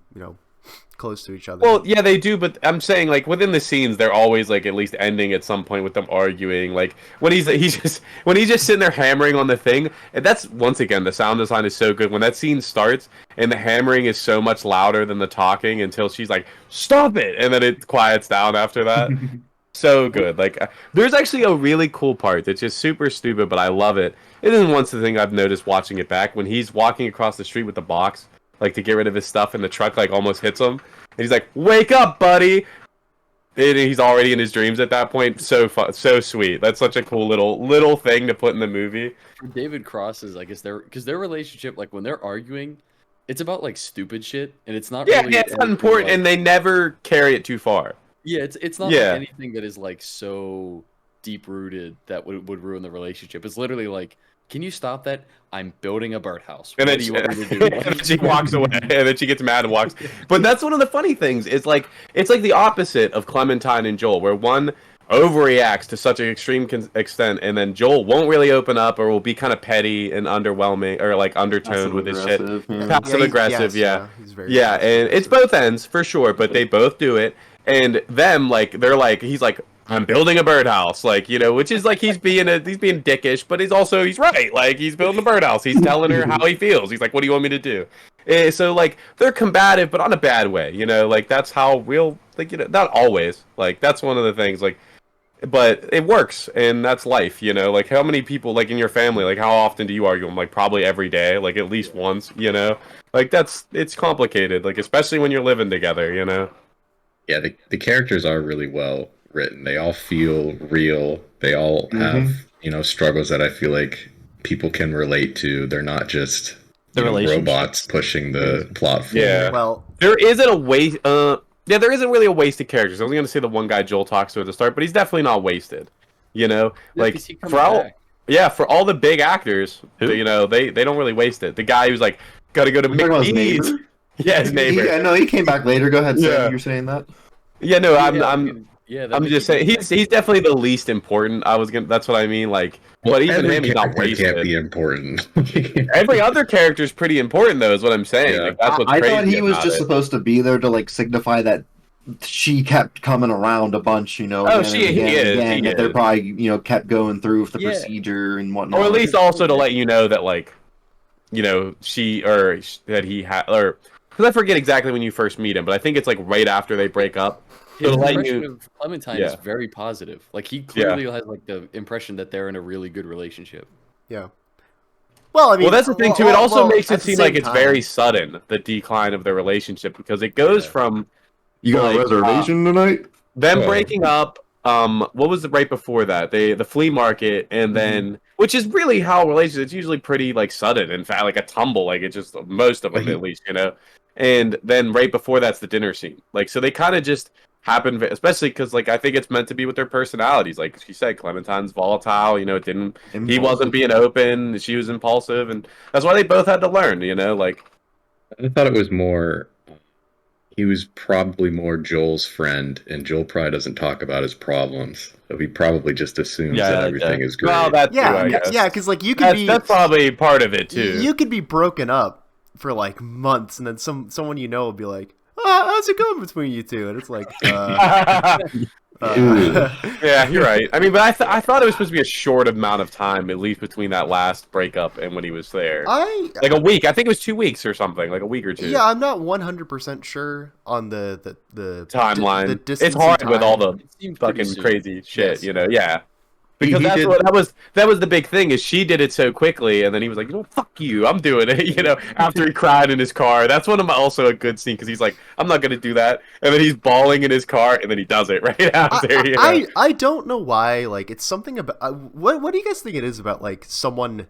close to each other. well, yeah, they do. But I'm saying like within the scenes, they're always like at least ending at some point with them arguing. Like when he's just sitting there hammering on the thing, and that's once again the sound design is so good. When that scene starts and the hammering is so much louder than the talking until she's like, "Stop it," and then it quiets down after that. So good. Like, there's actually a really cool part that's just super stupid, but I love it. It isn't once the thing I've noticed watching it back when he's walking across the street with the box, like to get rid of his stuff, and the truck like almost hits him, and he's like, "Wake up, buddy!" And he's already in his dreams at that point. So fun, so sweet. That's such a cool little thing to put in the movie. For David Cross's, I guess their relationship, like when they're arguing, it's about like stupid shit, and it's not Yeah, really yeah, it's not anything, important, like- and they never carry it too far. yeah, it's not Yeah. like anything that is like so deep rooted that would ruin the relationship. It's literally like, can you stop that? I'm building a birdhouse. And What then, do she, you want me to do? and then she walks away, and then she gets mad and walks. But that's one of the funny things. It's like the opposite of Clementine and Joel, where one overreacts to such an extreme extent, and then Joel won't really open up, or will be kind of petty and underwhelming, or like undertoned with his shit. Passive-aggressive, Passive he's- aggressive, yes, yeah. he's very Yeah, and it's both ends for sure, but they both do it. And them, like, they're like, he's like, I'm building a birdhouse, like, which is like he's being dickish, but he's right, like he's building a birdhouse. He's telling her how he feels. He's like, what do you want me to do? So like they're combative, but on a bad way, like that's how real, like, not always, like that's one of the things, like, but it works, and that's life, like how many people, like in your family, like how often do you argue? Like probably every day, like at least once, like it's complicated, like especially when you're living together, Yeah, the characters are really well written. They all feel real. They all have, struggles that I feel like people can relate to. They're not just robots pushing the plot forward. Yeah. Well, There isn't a waste. Yeah, there isn't really a wasted characters. I was gonna say the one guy Joel talks to at the start, but he's definitely not wasted. Like 'cause he comes for all, back. yeah, for all the big actors, they don't really waste it. The guy who's like, gotta go to You're talking about his McDee's. neighbor? Yeah, his neighbor. I know he came back later. Go ahead, Yeah. Sam. You're saying that. Yeah, no, Yeah, I I'm mean, yeah, that I'm makes just a good saying point. he's definitely the least important. That's what I mean. Like, but even Every him, he's not character can't wasted. be important. Every other character's pretty important, though, is what I'm saying. Yeah. Like, that's what's I crazy thought he was about just it. supposed to be there to like signify that she kept coming around a bunch, Oh, again he and again, is, and again, he that they're is. probably kept going through with the Yeah. procedure and whatnot. Or at least also to let you know that, like, that he had, or because I forget exactly when you first meet him, but I think it's like right after they break up. His So to let impression you, of Clementine Yeah. is very positive. Like he clearly has like the impression that they're in a really good relationship. yeah. Well, I mean, well, that's the thing too. It also makes at it the seem same like it's time- very sudden, the decline of their relationship, because it goes Yeah. from You got like, a reservation tonight? them Oh. breaking up. What was it right before that? The flea market, and then which is really how relationships. It's usually pretty like sudden. In fact, like a tumble. Like it's just most of them at least, And then right before that's the dinner scene. Like so, they kind of just happen, especially because like I think it's meant to be with their personalities. Like she said, Clementine's volatile. It didn't. He wasn't being open. She was impulsive, and that's why they both had to learn. Like I thought it was more. He was probably more Joel's friend, and Joel probably doesn't talk about his problems. So he probably just assumes Yeah, that like everything that. is great. well, that's Yeah, true, I guess. yeah, because like you could be That's probably part of it too. you could be broken up for like months, and then someone will be like, "Oh, how's it going between you two?" And it's like, Yeah, you're right. I mean, but I thought it was supposed to be a short amount of time, at least between that last breakup and when he was there. Like a week. I think it was 2 weeks or something, like a week or two. Yeah, I'm not 100% sure on the Timeline. the distance it's hard in with all time. the It seemed pretty fucking soon. crazy shit, Yes. Yeah. Because He that's did- what that was the big thing is she did it so quickly, and then he was like, you know what, fuck you, I'm doing it. You know, after he cried in his car. That's one of my also a good scene because he's like, I'm not gonna do that, and then he's bawling in his car, and then he does it right after. You know? I don't know why. Like, it's something about what do you guys think it is about like someone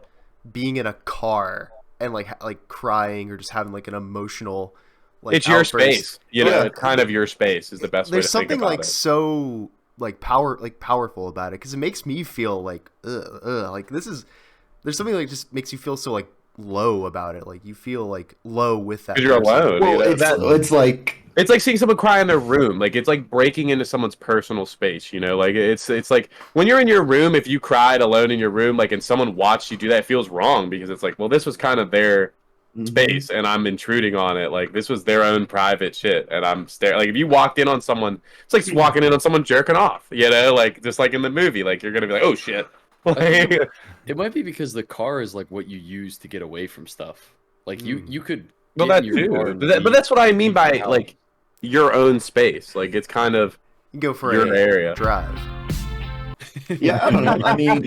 being in a car and like crying or just having like an emotional like It's your outburst? space. You know, Yeah. it's kind of your space is the best way There's to something think about like it. so like powerful about it because it makes me feel like like there's something like just makes you feel so like low about it. Like you feel like low with that. Because you're person. alone. Well, you know? it's like It's like seeing someone cry in their room. Like it's like breaking into someone's personal space. You know, like it's like when you're in your room, if you cried alone in your room, like and someone watched you do that, it feels wrong because it's like, well, this was kind of their space, and I'm intruding on it. Like this was their own private shit, and I'm staring. Like if you walked in on someone, it's like walking in on someone jerking off. You know, like just like in the movie, like you're gonna be like, oh shit. Like, It might be because the car is like what you use to get away from stuff. Like you could well, get that in your car too. and But leave- that's what I mean leave by the house. like your own space. Like it's kind of You go for your a area. drive. yeah, I don't know. I mean,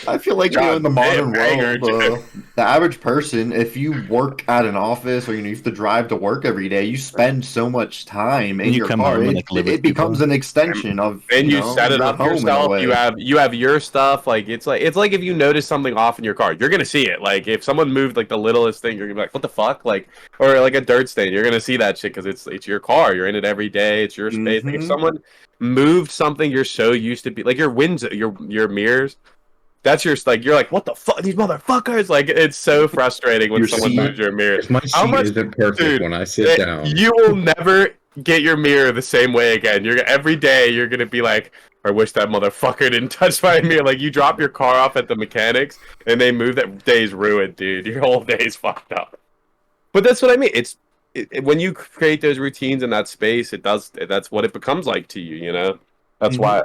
I feel like in the modern banger, world, the average person, if you work at an office or you have to drive to work every day, you spend so much time in You your come car. home and, It, like, live with it becomes people. an extension of And you know, set it your up home in a yourself. way. You have your stuff. Like it's like if you notice something off in your car, you're gonna see it. Like if someone moved like the littlest thing, you're gonna be like, what the fuck? Like or like a dirt stain, you're gonna see that shit because it's your car. You're in it every day. It's your space. Like, if Mhm. someone moved something you're so used to be like your window, your mirrors. That's your like you're like what the fuck these motherfuckers like it's so frustrating when Your someone seat- moves your mirrors. If my How seat much- isn't perfect dude, when I sit down, You will never get your mirror the same way again. You're every day you're gonna be like, I wish that motherfucker didn't touch my mirror. Like you drop your car off at the mechanics and they move, that day's ruined, dude. Your whole day's fucked up. But that's what I mean. When you create those routines in that space, that's what it becomes like to you. You know, that's why.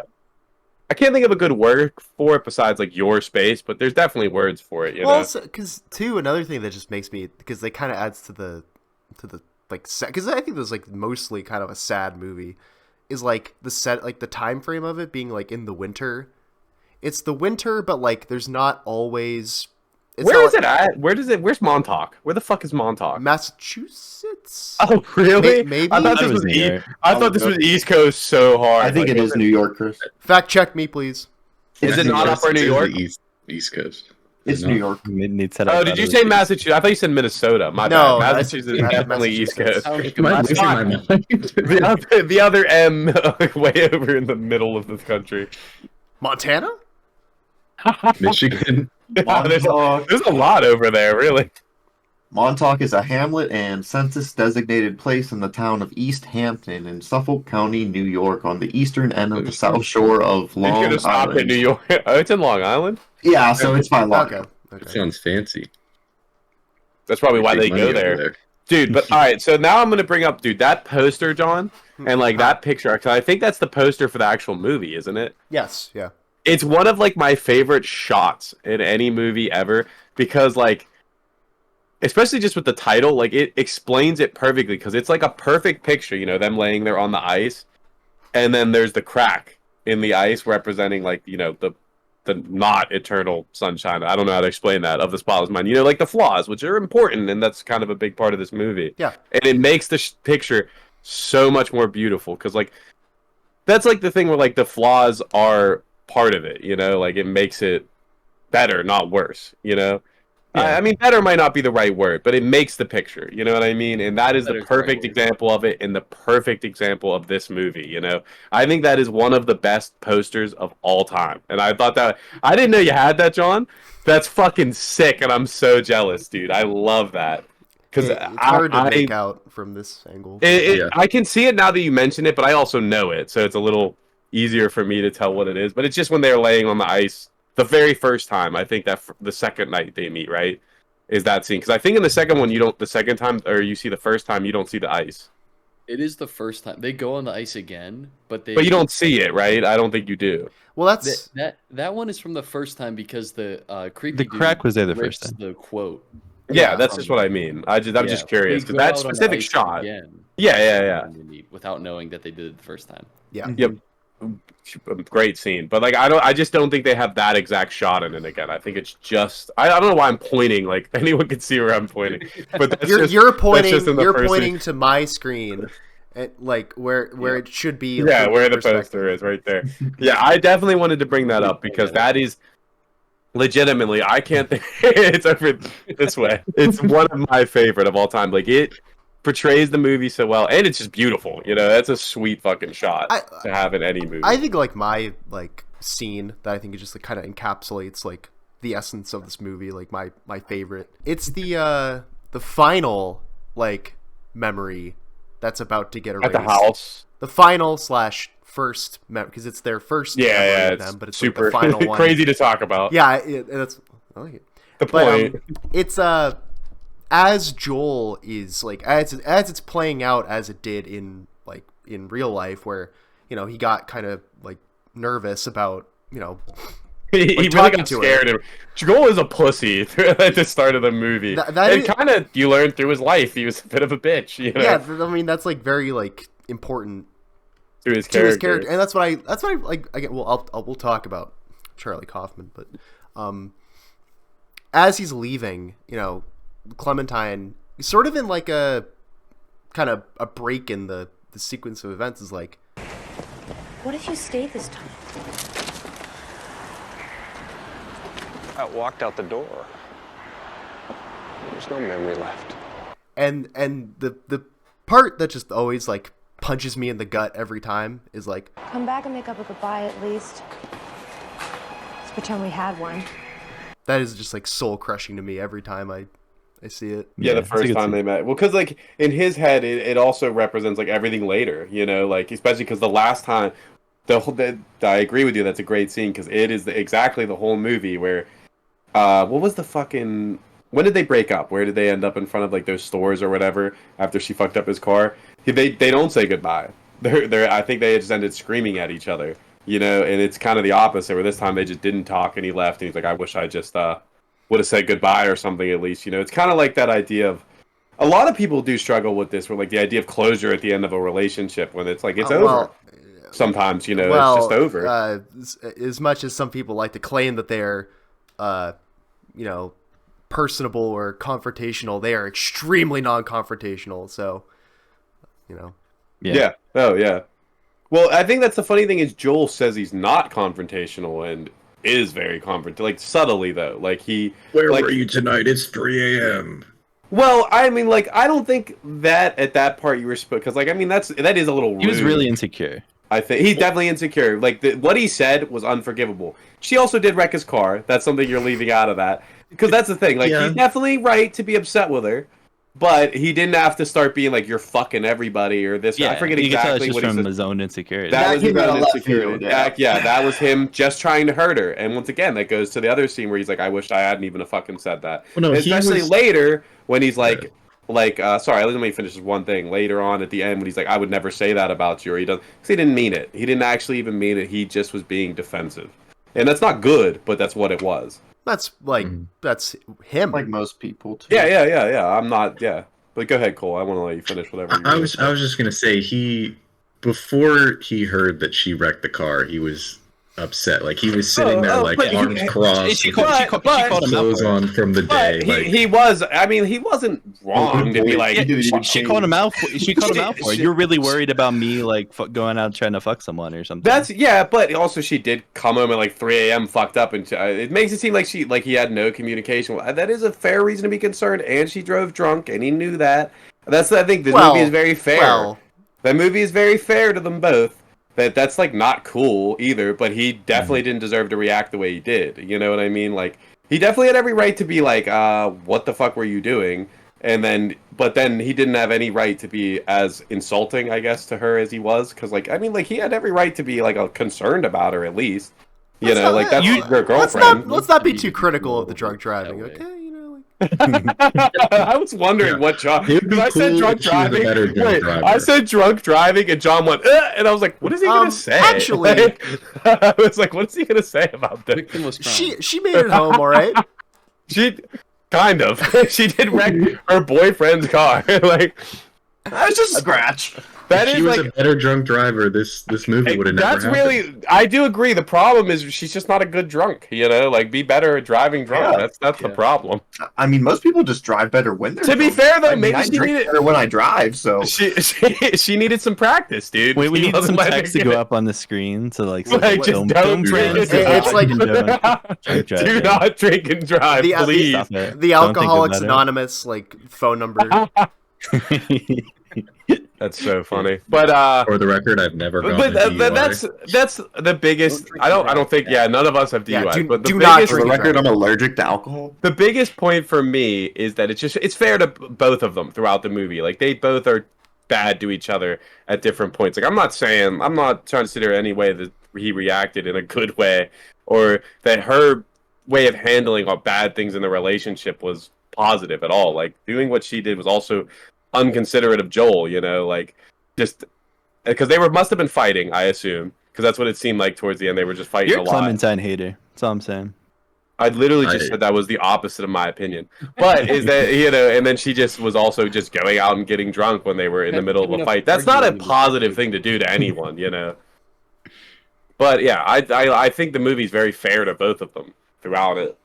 I can't think of a good word for it besides like your space, but there's definitely words for it. You Well, know, also, because too, another thing that just makes me because they kind of adds to the like because I think there's like mostly kind of a sad movie is like the set like the time frame of it being like in the winter. It's the winter, but like there's not always. where is it at? Where's Montauk? Where the fuck is Montauk? Massachusetts. Oh, really? Maybe? I thought I this was was New York. I thought this was East Coast so hard. I think Like, it is New York, Chris. Fact check me, please. Is it not upper New York? The East Coast. It's New York. Oh, did you say Massachusetts? I thought you said Minnesota. My No, bad. that's- Massachusetts is definitely East Coast. Sounds like a Am I mess. losing my mind? The other M, way over in the middle of the country. Montana? Michigan. Wow, there's Montauk. a lot over there, really. Montauk is a hamlet and census-designated place in the town of East Hampton in Suffolk County, New York, on the eastern end of the South Shore of You could Long have stopped Island. in New York. Oh, it's in Long Island. Yeah, so it's fine. Okay. That sounds fancy. That's probably why they Big money go over there. Dude, but all right, so now I'm gonna bring up, dude, that poster, John, and like that picture. 'Cause I think that's the poster for the actual movie, isn't it? Yes. Yeah. It's one of like my favorite shots in any movie ever because like, especially just with the title, like it explains it perfectly because it's like a perfect picture. You know, them laying there on the ice, and then there's the crack in the ice representing like the not eternal sunshine. I don't know how to explain that of the spotless mind. You know, like the flaws, which are important, and that's kind of a big part of this movie. Yeah. And it makes the picture so much more beautiful because, like, that's like the thing where like the flaws are part of it. You know, like it makes it better, not worse. You know. Yeah. I mean, better might not be the right word, but it makes the picture. You know what I mean? And that is the Better's the right perfect word. example of it, and the perfect example of this movie. You know, I think that is one of the best posters of all time. And I thought that I didn't know you had that, John. That's fucking sick, and I'm so jealous, dude. I love that because It's hard to make out from this angle. Yeah. I can see it now that you mention it, but I also know it, so it's a little easier for me to tell what it is. But it's just when they're laying on the ice. The very first time, I think that the second night they meet, right, is that scene. Because I think in the second one, the second time, or you see the first time, you don't see the ice. It is the first time they go on the ice again, but But you don't see it, right? I don't think you do. Well, that's that one is from the first time because the creepy The dude crack was there the rips first time. the quote. Yeah, that's from just what I mean. I'm Yeah, just curious they because go that out on the specific ice shot. again, Yeah. and they meet without knowing that they did it the first time. yeah. Yep. great scene, but like I just don't think they have that exact shot in it again. I think it's just I don't know why I'm pointing. Like anyone can see where I'm pointing, but that's you're pointing. That's just in the You're first pointing scene. to my screen, at, like where it should be. Yeah, from where your the perspective. poster is, right there. Yeah, I definitely wanted to bring that up because that is legitimately I can't think it's over this way. It's one of my favorite of all time. Like it portrays the movie so well, and it's just beautiful. You know, that's a sweet fucking shot to have in any movie. I think like my like scene that I think it just like kind of encapsulates like the essence of this movie. Like my favorite. It's the final like memory that's about to get erased. At the house. The final slash first because it's their first memory of them, but it's super like the final one. crazy to talk about. Yeah, that's I like it. The point. It's as Joel is like as it's playing out as it did in like in real life, where you know he got kind of like nervous about you know he like, really got scared. Joel is a pussy at the start of the movie. And kind of you learn through his life he was a bit of a bitch. You know? Yeah, I mean that's like very like important to his character, and that's what I like. Again, well, we'll talk about Charlie Kaufman, but as he's leaving, you know, Clementine, sort of in like a kind of a break in the sequence of events, is like, what if you stayed this time? I walked out the door. There's no memory left. And the part that just always like punches me in the gut every time is like, come back and make up a goodbye at least. Let's pretend we had one. That is just like soul crushing to me every time I see it. Yeah, the first time they met. Well, because like in his head, it also represents like everything later. You know, like especially because the last time, I agree with you. That's a great scene because it is exactly the whole movie where, what was the fucking. When did they break up? Where did they end up in front of like those stores or whatever after she fucked up his car? They don't say goodbye. I think they just ended screaming at each other. You know, and it's kind of the opposite. Where this time they just didn't talk and he left and he's like, I wish I just would have said goodbye or something at least. You know, it's kind of like that idea of a lot of people do struggle with this, where like the idea of closure at the end of a relationship when it's like it's over. Sometimes you know it's just over. As much as some people like to claim that they're, you know, personable or confrontational, they are extremely non-confrontational. So, you know, yeah. Oh yeah. Well, I think that's the funny thing is Joel says he's not confrontational and is very confrontational, like subtly though. Like he, where like, were you tonight? It's 3 a.m. Well, I mean, like I don't think that at that part you were because, like, I mean, that is a little rude. He was really insecure. I think he's definitely insecure. Like what he said was unforgivable. She also did wreck his car. That's something you're leaving out of that because that's the thing. Like he's definitely right to be upset with her. But he didn't have to start being like you're fucking everybody or this. Yeah, I forget exactly exactly what he said. from His own insecurity. That was his own insecurity. Yeah, that was him just trying to hurt her. And once again, that goes to the other scene where he's like, "I wish I hadn't even fucking said that." Well, no, especially later when he's like, sorry, let me finish this one thing. Later on at the end when he's like, "I would never say that about you," or he doesn't, because he didn't mean it. He didn't actually even mean it. He just was being defensive, and that's not good, but that's what it was. That's like that's him. Like most people too. Yeah. I'm not. Yeah. But go ahead, Cole. I want to let you finish whatever. I was just gonna say before he heard that she wrecked the car, he was upset. Like he was sitting there like arms crossed, she called him clothes on from the day. He was. I mean, he wasn't wrong to be like. She called him out. She called him out for it. You're really worried about me like going out trying to fuck someone or something. But also she did come home at like 3 a.m. fucked up, and it makes it seem like he had no communication. That is a fair reason to be concerned, and she drove drunk, and he knew that. I think the movie is very fair. That movie is very fair to them both. That's like not cool either, but he definitely didn't deserve to react the way he did. You know what I mean? Like he definitely had every right to be like, what the fuck were you doing? But then he didn't have any right to be as insulting, I guess, to her as he was, because like I mean, like he had every right to be like concerned about her at least. You know, like that's your girlfriend. Let's not be too critical of the drunk driving, okay? You know. I was wondering what John. Because I said drunk driving. I said drunk driving, and John went, and I was like, "What is he gonna say?" Actually, I was like, "What is he gonna say about this?" She made it home, all right. She kind of. She did wreck her boyfriend's car. Like that was just a scratch. That if is she was like a better drunk driver, this movie would have never that's happened. really. I do agree. The problem is she's just not a good drunk. You know, like be better at driving drunk. Yeah. That's the problem. I mean, most people just drive better when they're To be drunk. fair, though, I mean, maybe I she drink needed. better when I drive, so She needed some practice, dude. Wait, we She need wasn't some letting text her to get go it. up on the screen to like, Like, just don't drink and drive. It's like- Do not drink and drive, The- please. Stop it. The Don't think Alcoholics about it. Anonymous like phone number. That's so funny. But For the record, I've never gone but to DUI. that's the biggest. I don't think. Yeah, none of us have Yeah, DUIs. but the do not biggest, for the drink and record, drive. I'm allergic to alcohol. the biggest point for me is that it's fair to both of them throughout the movie. Like they both are bad to each other at different points. Like I'm not trying to sit here any way that he reacted in a good way or that her way of handling all bad things in the relationship was positive at all. Like doing what she did was also unconsiderate of Joel, you know, like just because they must have been fighting, I assume, because that's what it seemed like towards the end. They were just fighting You're a a lot. Clementine hater. That's all I'm saying. I literally just said that was the opposite of my opinion. But is that, you know, and then she just was also just going out and getting drunk when they were in the middle of a fight. That's not a positive thing to do to anyone, you know. But yeah, I think the movie's very fair to both of them throughout it.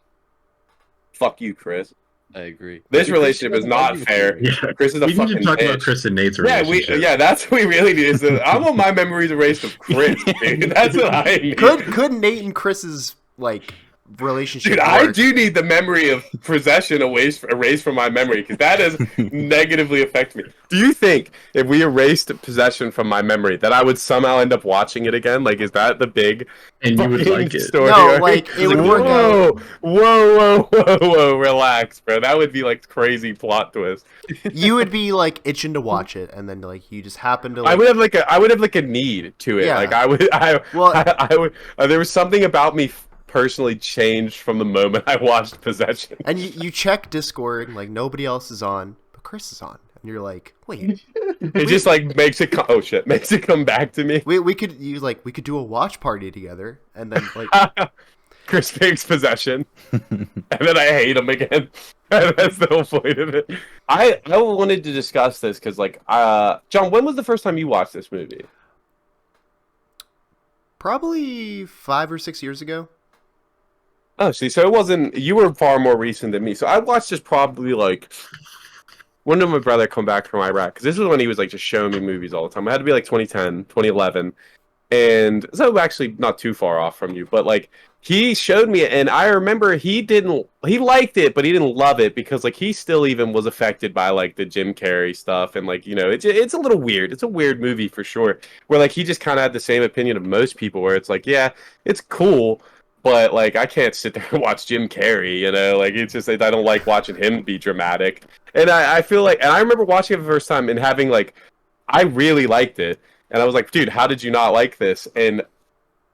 Fuck you, Chris. I agree. This Chris relationship is doesn't not argue fair. with Yeah. Chris is a We need fucking to talk about bitch. Chris and Nate's relationship. That's what we really need. Is I want my memories erased of Chris, dude. That's what I need. Could Nate and Chris's like relationship Dude, I work? do need the memory of possession erased from my memory because that has negatively affected me. Do you think if we erased possession from my memory that I would somehow end up watching it again? Like, is that the big And you would fucking like it. story? No, arc? like, it would work Whoa, relax, bro. That would be like crazy plot twist. You would be like itching to watch it, and then like you just happen to. Like, I would have like a need to it. Yeah. Like I would. There was something about me personally changed from the moment I watched Possession. and you check Discord, and, like nobody else is on, but Chris is on, and you're like, wait, It just like makes it makes it come back to me. we could do a watch party together, and then like Chris takes possession, and then I hate him again. That's the whole point of it. I wanted to discuss this because, like, John, when was the first time you watched this movie? probably 5 or 6 years ago. Oh, see, so it wasn't. You were far more recent than me. So I watched this probably like. When did my brother come back from Iraq? Because this was when he was like just showing me movies all the time. It had to be like 2010, 2011. And so actually not too far off from you, but like he showed me it, and I remember he liked it, but he didn't love it because like he still even was affected by like the Jim Carrey stuff, and like, you know, it's a little weird. It's a weird movie for sure. Where like he just kind of had the same opinion of most people, where it's like, yeah, it's cool, but like I can't sit there and watch Jim Carrey, you know, like it's just I don't like watching him be dramatic. And I feel like, and I remember watching it the first time and having like, I really liked it. And I was like, dude, how did you not like this? And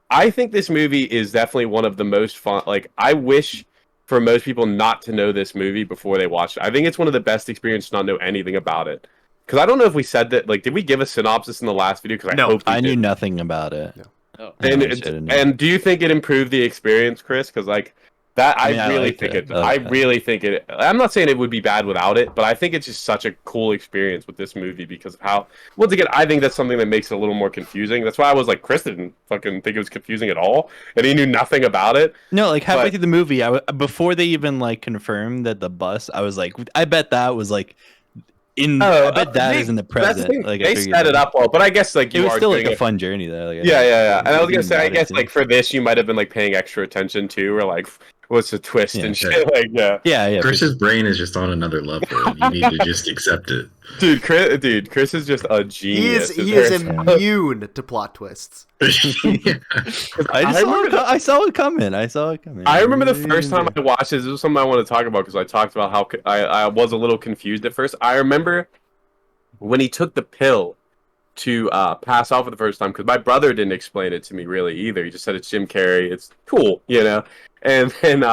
I think this movie is definitely one of the most fun. Like, I wish for most people not to know this movie before they watch it. I think it's one of the best experiences to not know anything about it. Because I don't know if we said that, like, did we give a synopsis in the last video? Because I hope we I knew did. nothing about it. No. Oh. And do you think it improved the experience, Chris? Because like that, I really think it. I really think it. I'm not saying it would be bad without it, but I think it's just such a cool experience with this movie because of how. Once again, I think that's something that makes it a little more confusing. That's why I was like, Chris didn't fucking think it was confusing at all, and he knew nothing about it. No, like halfway But- through the movie, before they even like confirmed that the bus, I was like, I bet that was like I bet that is in the present. Like they set it up well, but I guess like it you was are still like doing a fun journey though. Like, yeah. And I was gonna say, I about it, guess too. like for this, you might have been like paying extra attention to, or like, what's the twist and shit. Like, yeah. Chris's brain is just on another level. And you need to just accept it. Dude, Chris is just a genius. He is immune to plot twists. I saw it coming. I remember the first time I watched this. This was something I want to talk about because I talked about how I was a little confused at first. I remember when he took the pill to pass out for the first time, because my brother didn't explain it to me really either. He just said it's Jim Carrey. It's cool, you know. And then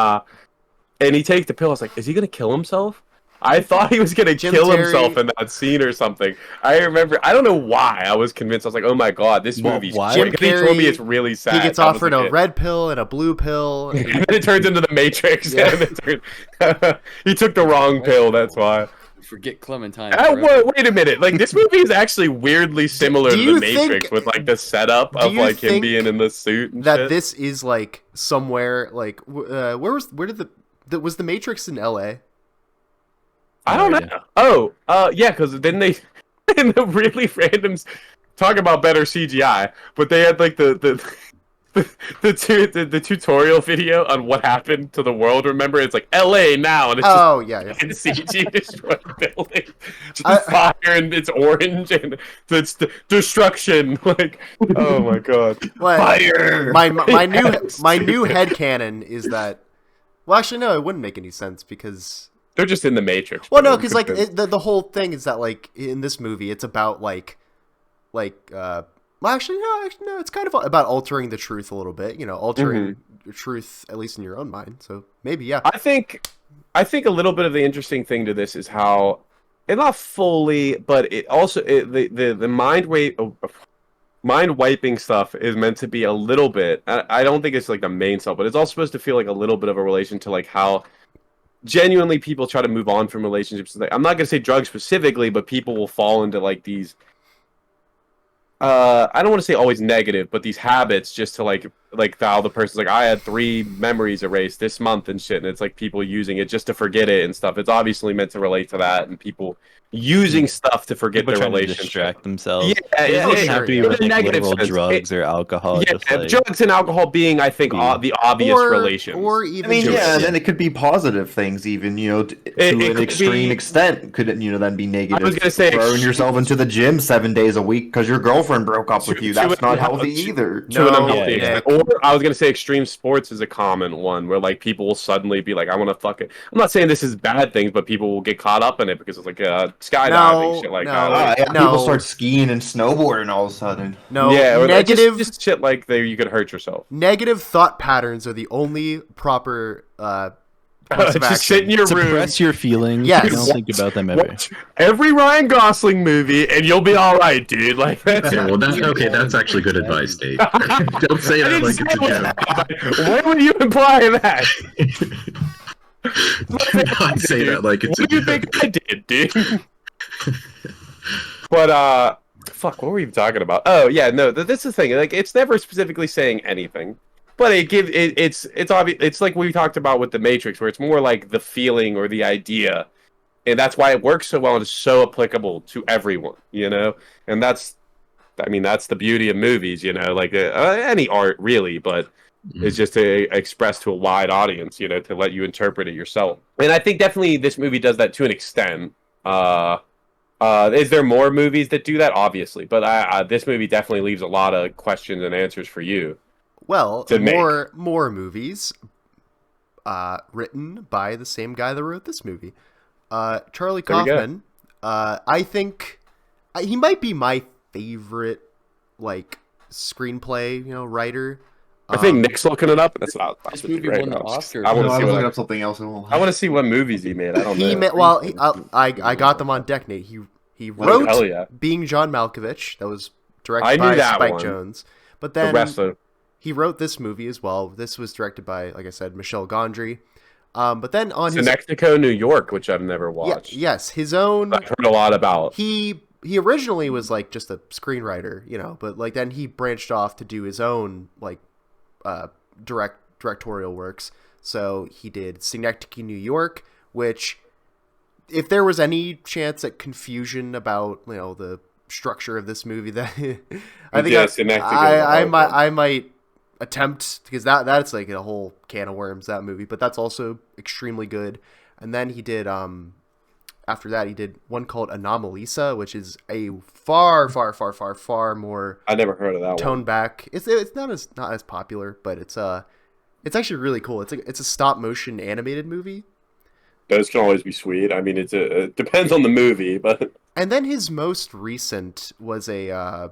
and he takes the pill. I was like, is he gonna kill himself? I thought he was gonna kill himself in that scene or something. I remember. I don't know why. I was convinced. I was like, oh my god, this movie's Jim great. He told me it's really sad. He gets offered a red pill and a blue pill. And then it turns into the Matrix. Yeah. He took the wrong pill. That's why. Forget Clementine. Wait a minute. Like this movie is actually weirdly similar to The Matrix with like the setup of like him being in the suit and that shit. This is like somewhere like where was the Matrix in L.A.? I don't know. Oh, yeah, because then they in the really random talk about better CGI, but they had like the tutorial video on what happened to the world. Remember, it's like L.A. now, and it's just and CG destroyed building, just fire, and it's orange, and it's destruction. Like, oh my god, fire! My new headcanon is that. Well, actually, no, it wouldn't make any sense because they're just in the Matrix. Well, no, because like the whole thing is that like in this movie, it's about well, actually, no, it's kind of about altering the truth a little bit. You know, altering the truth at least in your own mind. So maybe, yeah. I think a little bit of the interesting thing to this is how, and not fully, but it also the mind wiping stuff is meant to be a little bit. I don't think it's like the main stuff, but it's all supposed to feel like a little bit of a relation to like how genuinely people try to move on from relationships. Like, I'm not gonna say drugs specifically, but people will fall into like these. I don't want to say always negative, but these habits just to like how the person's like, I had 3 memories erased this month and shit, and it's like people using it just to forget it and stuff. It's obviously meant to relate to that, and people using stuff to forget People their trying to relationship, distract themselves. Yeah, it doesn't have to be with like, negative literal sense. drugs or alcohol. Yeah, just like, drugs and alcohol being, I think, the obvious relations. Or even, I mean, yeah, and then it could be positive things, even to an extreme extent. Could it, then be negative? I was gonna say throwing yourself into the gym 7 days a week because your girlfriend broke up with you. That's not healthy either. To an unhealthy extent. Or I was gonna say extreme sports is a common one where like people will suddenly be like, I want to fuck it. I'm not saying this is bad things, but people will get caught up in it because it's like skydiving shit like that. People start skiing and snowboarding all of a sudden. No, yeah, or negative just shit like there you could hurt yourself. Negative thought patterns are the only proper just sit in your room, suppress your feelings. Yes. Don't think about them ever. Watch every Ryan Gosling movie, and you'll be all right, dude. Like that's that's actually good advice, Dave. Don't say that like it's a joke. Why would you imply that? Not say that like it's what do you think I did, dude? But fuck, what were we even talking about? Oh yeah, no, this is the thing. Like, it's never specifically saying anything, but it's obvious. It's like we talked about with the Matrix, where it's more like the feeling or the idea, and that's why it works so well and is so applicable to everyone. And that's the beauty of movies. Like any art really, but it's just to express to a wide audience. To let you interpret it yourself. And I think definitely this movie does that to an extent. Is there more movies that do that? Obviously, but this movie definitely leaves a lot of questions and answers for you. Well, more movies written by the same guy that wrote this movie, Charlie Kaufman. I think he might be my favorite screenplay writer. I think Nick's looking it up. That's not this movie won the Oscar. I want to see looking up something else. I want to see what movies he made. I don't know. I got them on deck, Nate. He wrote Being John Malkovich. That was directed by Spike Jonze. But then he wrote this movie as well. This was directed by, like I said, Michel Gondry. But then on Mexico, New York, which I've never watched. Yes, his own. I've heard a lot about. He originally was just a screenwriter, but then he branched off to do his own directorial works. So he did Synecdoche, New York, which, if there was any chance at confusion about the structure of this movie, that I think I might attempt, because that's like a whole can of worms, that movie, but that's also extremely good. And then he did after that he did one called Anomalisa, which is a far more I never heard of that toned back. It's not as popular, but it's actually really cool. It's a stop motion animated movie. Those can always be sweet. I mean, it depends on the movie, but. And then his most recent was I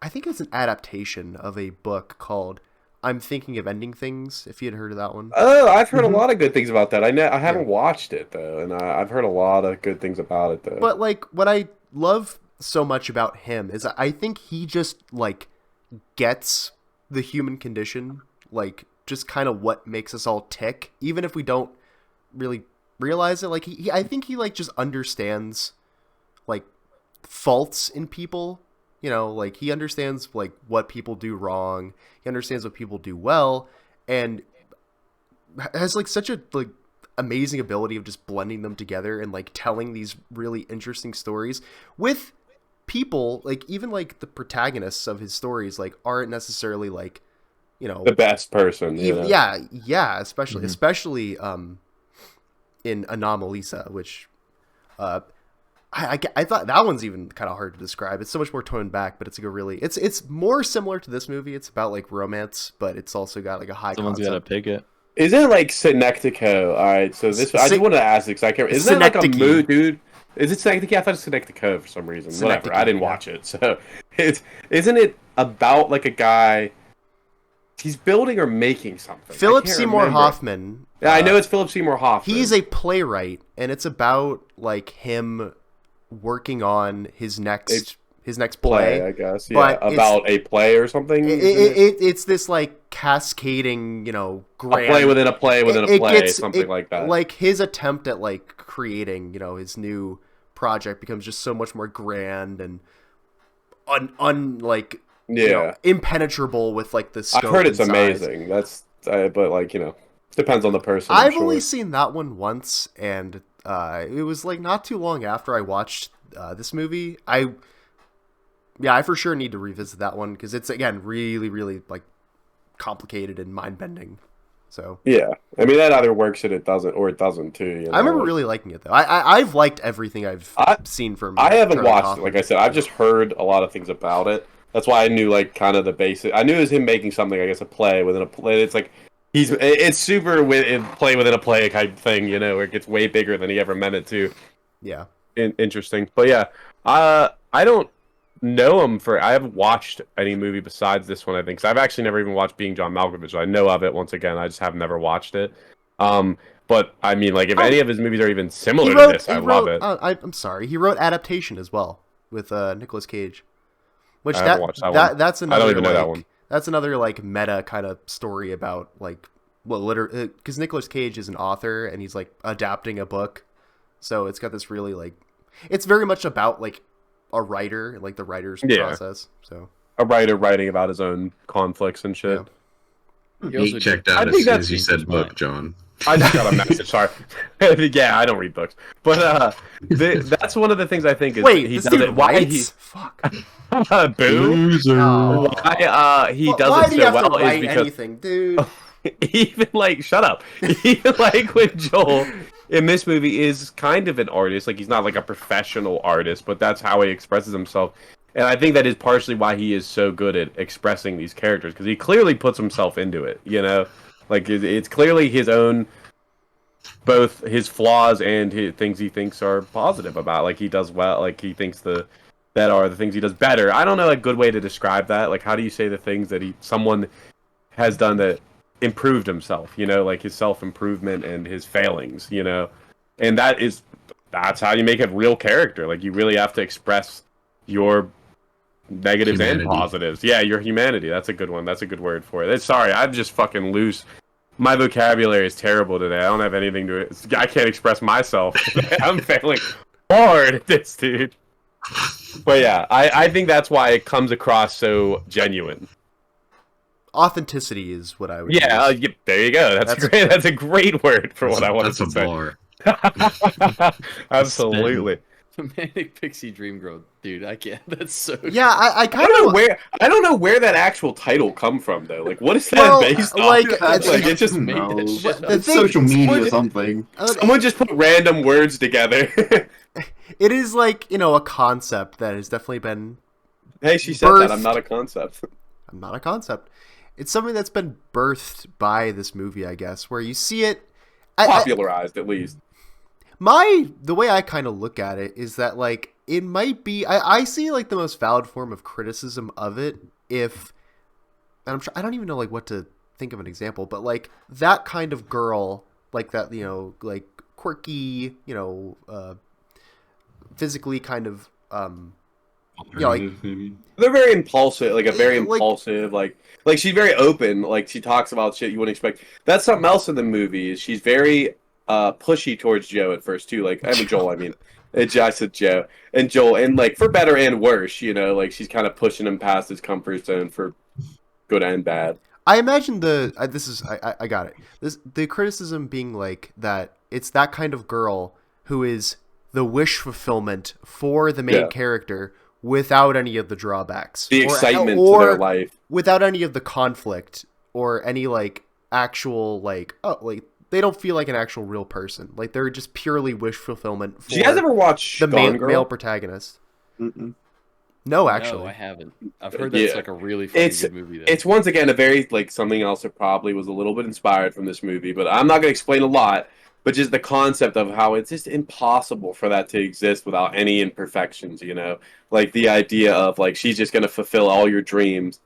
think it's an adaptation of a book called I'm Thinking of Ending Things, if you had heard of that one. Oh, I've heard a lot of good things about that. I haven't watched it, though, and I've heard a lot of good things about it, though. But, what I love so much about him is I think he just, gets the human condition, just kind of what makes us all tick, even if we don't really realize it. Like I think he like just understands like faults in people. You know, like he understands like what people do wrong. He understands what people do well, and has like such a like amazing ability of just blending them together and like telling these really interesting stories with people. Like even like the protagonists of his stories like aren't necessarily like, you know, the best person. You know? Yeah, especially in Anomalisa, which I thought that one's even kind of hard to describe. It's so much more toned back, but it's like a really it's more similar to this movie. It's about like romance, but it's also got like a high Someone's got to concept. pick it. Isn't it like Synectico? All right, so this I just wanted to ask this because I can't. Isn't that like a mood, dude? Is it Synecdoche? I thought it was Synecdoche for some reason. Whatever. I didn't watch it, so isn't it about like a guy? He's building or making something. Philip Seymour Hoffman. Yeah, I know it's Philip Seymour Hoffman. He's a playwright, and it's about like him working on his next play, I guess. Yeah, but about a play or something. It's this like cascading, you know, grand, a play within a play within a play, something like that. Like his attempt at like creating, you know, his new project becomes just so much more grand and you know, impenetrable with like the scope. I've heard it's and size. amazing. That's but like, you know, depends on the person. I've only seen that one once, and it was like not too long after I watched this movie. I for sure need to revisit that one because it's again really, really like complicated and mind bending. So yeah, I mean that either works and it doesn't, or it doesn't too. You know? I remember really liking it though. I've liked everything I've seen from. I haven't Charlie watched Kaufman. it. Like I said, I've just heard a lot of things about it. That's why I knew like kind of the basic. I knew it was him making something. I guess a play within a play. It's like it's super play within a play type thing. You know, where it gets way bigger than he ever meant it to. Yeah, interesting. But yeah, I don't know him for. I haven't watched any movie besides this one. I think 'cause I've actually never even watched Being John Malkovich. I know of it once again. I just have never watched it. But I mean, like if any of his movies are even similar to this, I love it. I'm sorry, he wrote Adaptation as well with Nicolas Cage. Which I haven't watched that one. That's another. I don't even know like, that one. That's another like meta kind of story about like because Nicolas Cage is an author and he's like adapting a book, so it's got this really like it's very much about like a writer, like the writer's process. So a writer writing about his own conflicts and shit. Yeah. He checked out as soon as you said book, John. I just got a message. Sorry. Yeah, I don't read books, but that's one of the things I think is wait, he this does dude it. Why writes? Fuck. Boo. Why he does why it do you so have well to write is because anything, dude? even like shut up. Even like when Joel in this movie is kind of an artist, like he's not like a professional artist, but that's how he expresses himself. And I think that is partially why he is so good at expressing these characters because he clearly puts himself into it. You know. Like it's clearly his own, both his flaws and his things he thinks are positive about. Like he does well. Like he thinks that are the things he does better. I don't know a good way to describe that. Like how do you say the things that someone has done that improved himself? You know, like his self-improvement and his failings. You know, and that's how you make a real character. Like you really have to express your negatives and positives. Yeah, your humanity. That's a good one. That's a good word for it. Sorry, I'm just fucking loose. My vocabulary is terrible today. I don't have anything to it. I can't express myself. I'm failing hard at this, dude. But yeah, I think that's why it comes across so genuine. Authenticity is what I would. Yeah, there you go. That's great. That's a great word for what I wanted to say. Bar. Absolutely. The Manic Pixie Dream Girl, dude, I can't. That's so. Yeah, I kind of I don't know where that actual title come from though. Like, what is that based on? Like it just made that shit it's social media or something. Someone just put random words together. It is like, you know, a concept that has definitely been. Hey, she said that. I'm not a concept. I'm not a concept. It's something that's been birthed by this movie, I guess, where you see it popularized at least. The way I kind of look at it is that like it might be I see like the most valid form of criticism of it if I don't even know like what to think of an example, but like that kind of girl, like that, you know, like quirky, you know, physically kind of yeah, like they're very impulsive, like a very impulsive, like she's very open, like she talks about shit you wouldn't expect. That's something else in the movie. Is she's very pushy towards Joe at first too. Like I mean Joel, I mean. I said Joe and Joel, and like for better and worse, you know, like she's kind of pushing him past his comfort zone for good and bad. I imagine I got it. The criticism being like that it's that kind of girl who is the wish fulfillment for the main character without any of the drawbacks, the excitement to their life, without any of the conflict or any like actual like they don't feel like an actual real person. Like they're just purely wish fulfillment. Did you guys ever watch the Gone Girl? male protagonist? No, actually, no, I haven't. I've heard that's like a really fucking good movie. Though. It's once again a very like something else that probably was a little bit inspired from this movie, but I'm not going to explain a lot. But just the concept of how it's just impossible for that to exist without any imperfections, you know, like the idea of like she's just going to fulfill all your dreams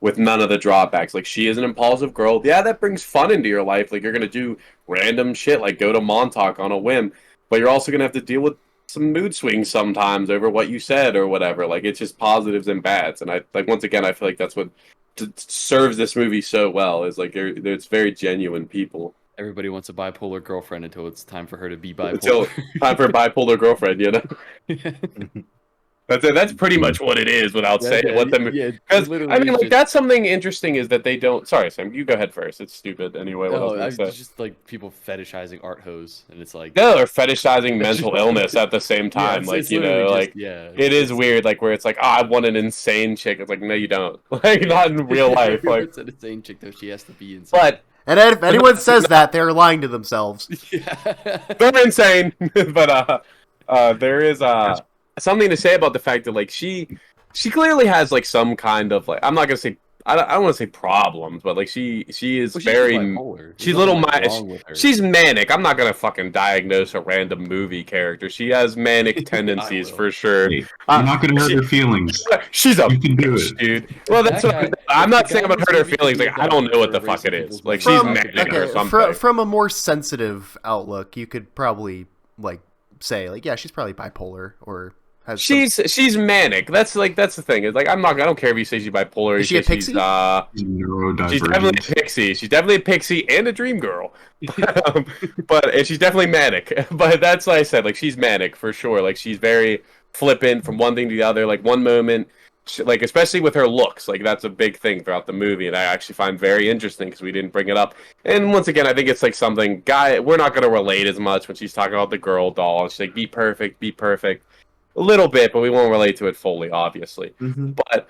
with none of the drawbacks. Like she is an impulsive girl. Yeah, that brings fun into your life. Like you're going to do random shit, like go to Montauk on a whim, but you're also going to have to deal with some mood swings sometimes over what you said or whatever. Like it's just positives and bads. And I like, once again, I feel like that's what serves this movie so well is like it's very genuine people. Everybody wants a bipolar girlfriend until it's time for her to be bipolar. Until time for a bipolar girlfriend, you know? That's pretty much what it is without saying what the movie. Because I mean, like that's something interesting is that they don't. Sorry, Sam, you go ahead first. It's stupid anyway. What it's just like people fetishizing art hose, and it's like no, or fetishizing mental illness at the same time. Like you know, like it is weird. Like where it's like, oh, I want an insane chick. It's like no, you don't. Like not in real life. Like it's an insane chick though. She has to be insane. But and if anyone says that, they're lying to themselves. They're insane. But there is something to say about the fact that like she clearly has like some kind of like I'm not gonna say I don't want to say problems, but like she is very she's a little she's manic. I'm not gonna fucking diagnose a random movie character. She has manic tendencies for sure. Hey, I'm not gonna hurt her feelings. She's a you can do bitch, it, dude. Well, that's I'm not saying I'm gonna hurt her feelings. Like I don't know what the fuck it is. Like she's manic or something. From a more sensitive outlook, you could probably like say like yeah, she's probably bipolar or. She's manic. That's the thing. It's like I don't care if you say she's bipolar. Is she a pixie? She's definitely a pixie. She's definitely a pixie and a dream girl. And she's definitely manic. But that's what I said. Like she's manic for sure. Like she's very flippant from one thing to the other. Like one moment, like especially with her looks, like that's a big thing throughout the movie, and I actually find very interesting because we didn't bring it up. And once again, I think it's like something we're not gonna relate as much when she's talking about the girl doll. She's like, be perfect, be perfect. A little bit, but we won't relate to it fully, obviously. But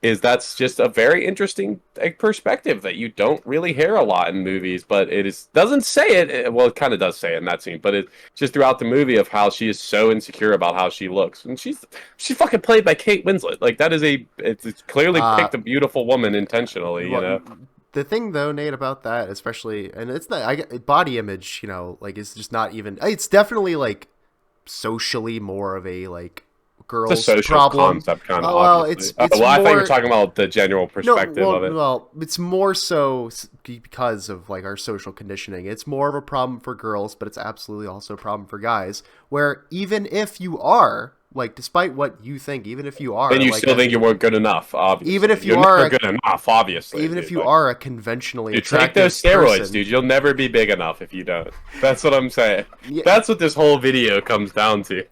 that's just a very interesting perspective that you don't really hear a lot in movies. But doesn't say it. Well, it kind of does say it in that scene, but it's just throughout the movie of how she is so insecure about how she looks, and she's fucking played by Kate Winslet. Like that is it's clearly picked a beautiful woman intentionally. You know. The thing though, Nate, about that, especially, and it's not body image. You know, like it's just not even. It's definitely like. Socially more of a like girl's social problem concept kind of well it's I thought you were talking about the general perspective of it. Well, it's more so because of like our social conditioning. It's more of a problem for girls, but it's absolutely also a problem for guys, where even if you are like, despite what you think, even if you are, and you like, still think you weren't good enough, obviously. Even if you're never good enough, obviously. Even if you are a conventionally attractive take those steroids, person, dude. You'll never be big enough if you don't. That's what I'm saying. Yeah. That's what this whole video comes down to.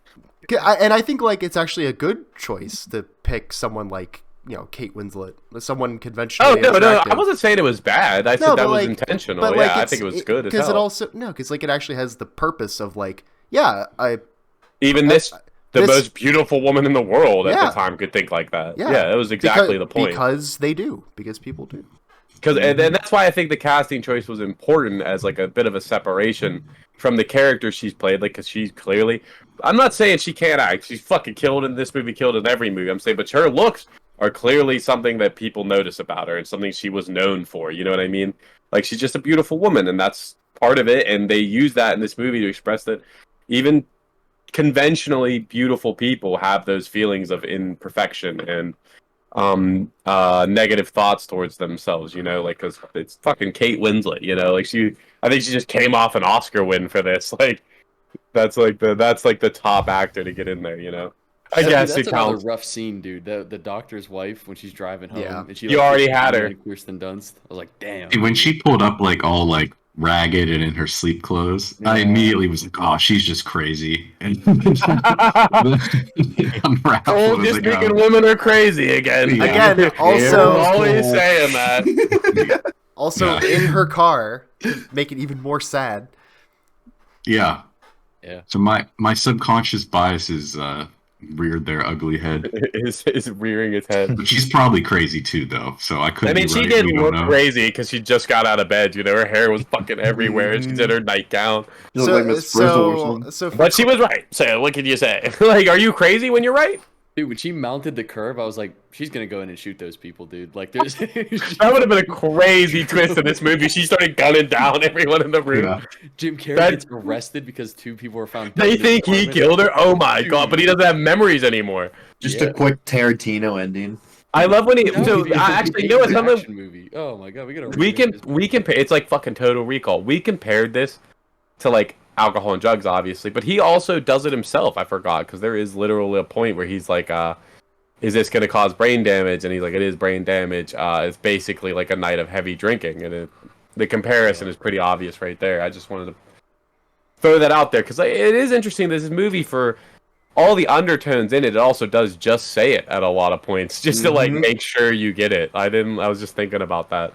And I think like it's actually a good choice to pick someone like Kate Winslet, someone conventionally. Oh no, I wasn't saying it was bad. I said that was intentional. But yeah, I think it was good. Because it also because like it actually has the purpose of like the most beautiful woman in the world at the time could think like that. Yeah, that was exactly the point. Because people do. And that's why I think the casting choice was important as like a bit of a separation from the character she's played. Like, because she's clearly, I'm not saying she can't act. She's fucking killed in this movie, killed in every movie. I'm saying, but her looks are clearly something that people notice about her and something she was known for. You know what I mean? Like, she's just a beautiful woman, and that's part of it. And they use that in this movie to express that even conventionally beautiful people have those feelings of imperfection and negative thoughts towards themselves, like, because it's fucking Kate Winslet, like I think she just came off an Oscar win for this. Like, that's the top actor to get in there, I guess that's it counts. Another rough scene, dude. The doctor's wife when she's driving home, and she you already had her. Kirsten Dunst. I was like, damn. When she pulled up like all like ragged and in her sleep clothes, I immediately was like, "Oh, she's just crazy." And Oh, just thinking women are crazy again. Again, We're also always saying that. also in her car to make it even more sad. Yeah. Yeah. So my subconscious biases reared their ugly head. Is rearing its head. But she's probably crazy too, though. So I couldn't. I mean, be she right. did We don't look know. crazy because she just got out of bed. You know, her hair was fucking everywhere. She's in her nightgown. You look like Miss Frizzle or something. But she was right. So what can you say? Like, are you crazy when you're right? Dude, when she mounted the curve, I was like, she's gonna go in and shoot those people, dude. Like, there's That would have been a crazy twist in this movie. She started gunning down everyone in the room. Yeah. Jim Carrey gets arrested because 2 people were found dead. They in his think he apartment. killed her. Oh my god! But he doesn't have memories anymore. Just Yeah. a quick Tarantino ending. I love when he. That So would be a actually, you know great what? Something action movie. Oh my god, we gotta. we remake this. we compare. It's like fucking Total Recall. We compared this to like alcohol and drugs, obviously, but he also does it himself. I forgot because there is literally a point where he's like, "Is this going to cause brain damage?" And he's like, "It is brain damage. It's basically like a night of heavy drinking." And the comparison is pretty obvious right there. I just wanted to throw that out there because it is interesting. This movie, for all the undertones in it, it also does just say it at a lot of points, just to like make sure you get it. I was just thinking about that.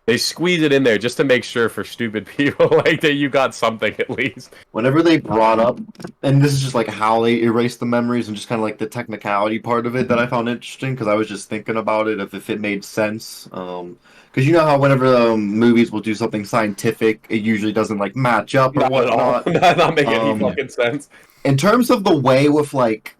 They squeeze it in there just to make sure for stupid people like that you got something at least. Whenever they brought up, and this is just like how they erased the memories and just kind of like the technicality part of it that I found interesting because I was just thinking about it if it made sense. Because you know how whenever movies will do something scientific, it usually doesn't like match up or Not at all. whatnot. Not making any fucking sense. In terms of the way with like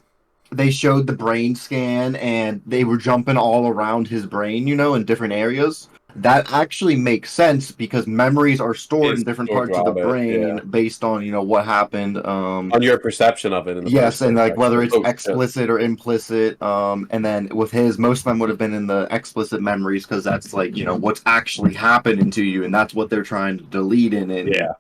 they showed the brain scan and they were jumping all around his brain, you know, in different areas. That actually makes sense because memories are stored in different parts of the brain based on, you know, what happened. On your perception of it. In the Yes, and like whether it's shit. explicit or implicit. And then with his, most of them would have been in the explicit memories because that's like, you know, what's actually happening to you, and that's what they're trying to delete in it. Yeah.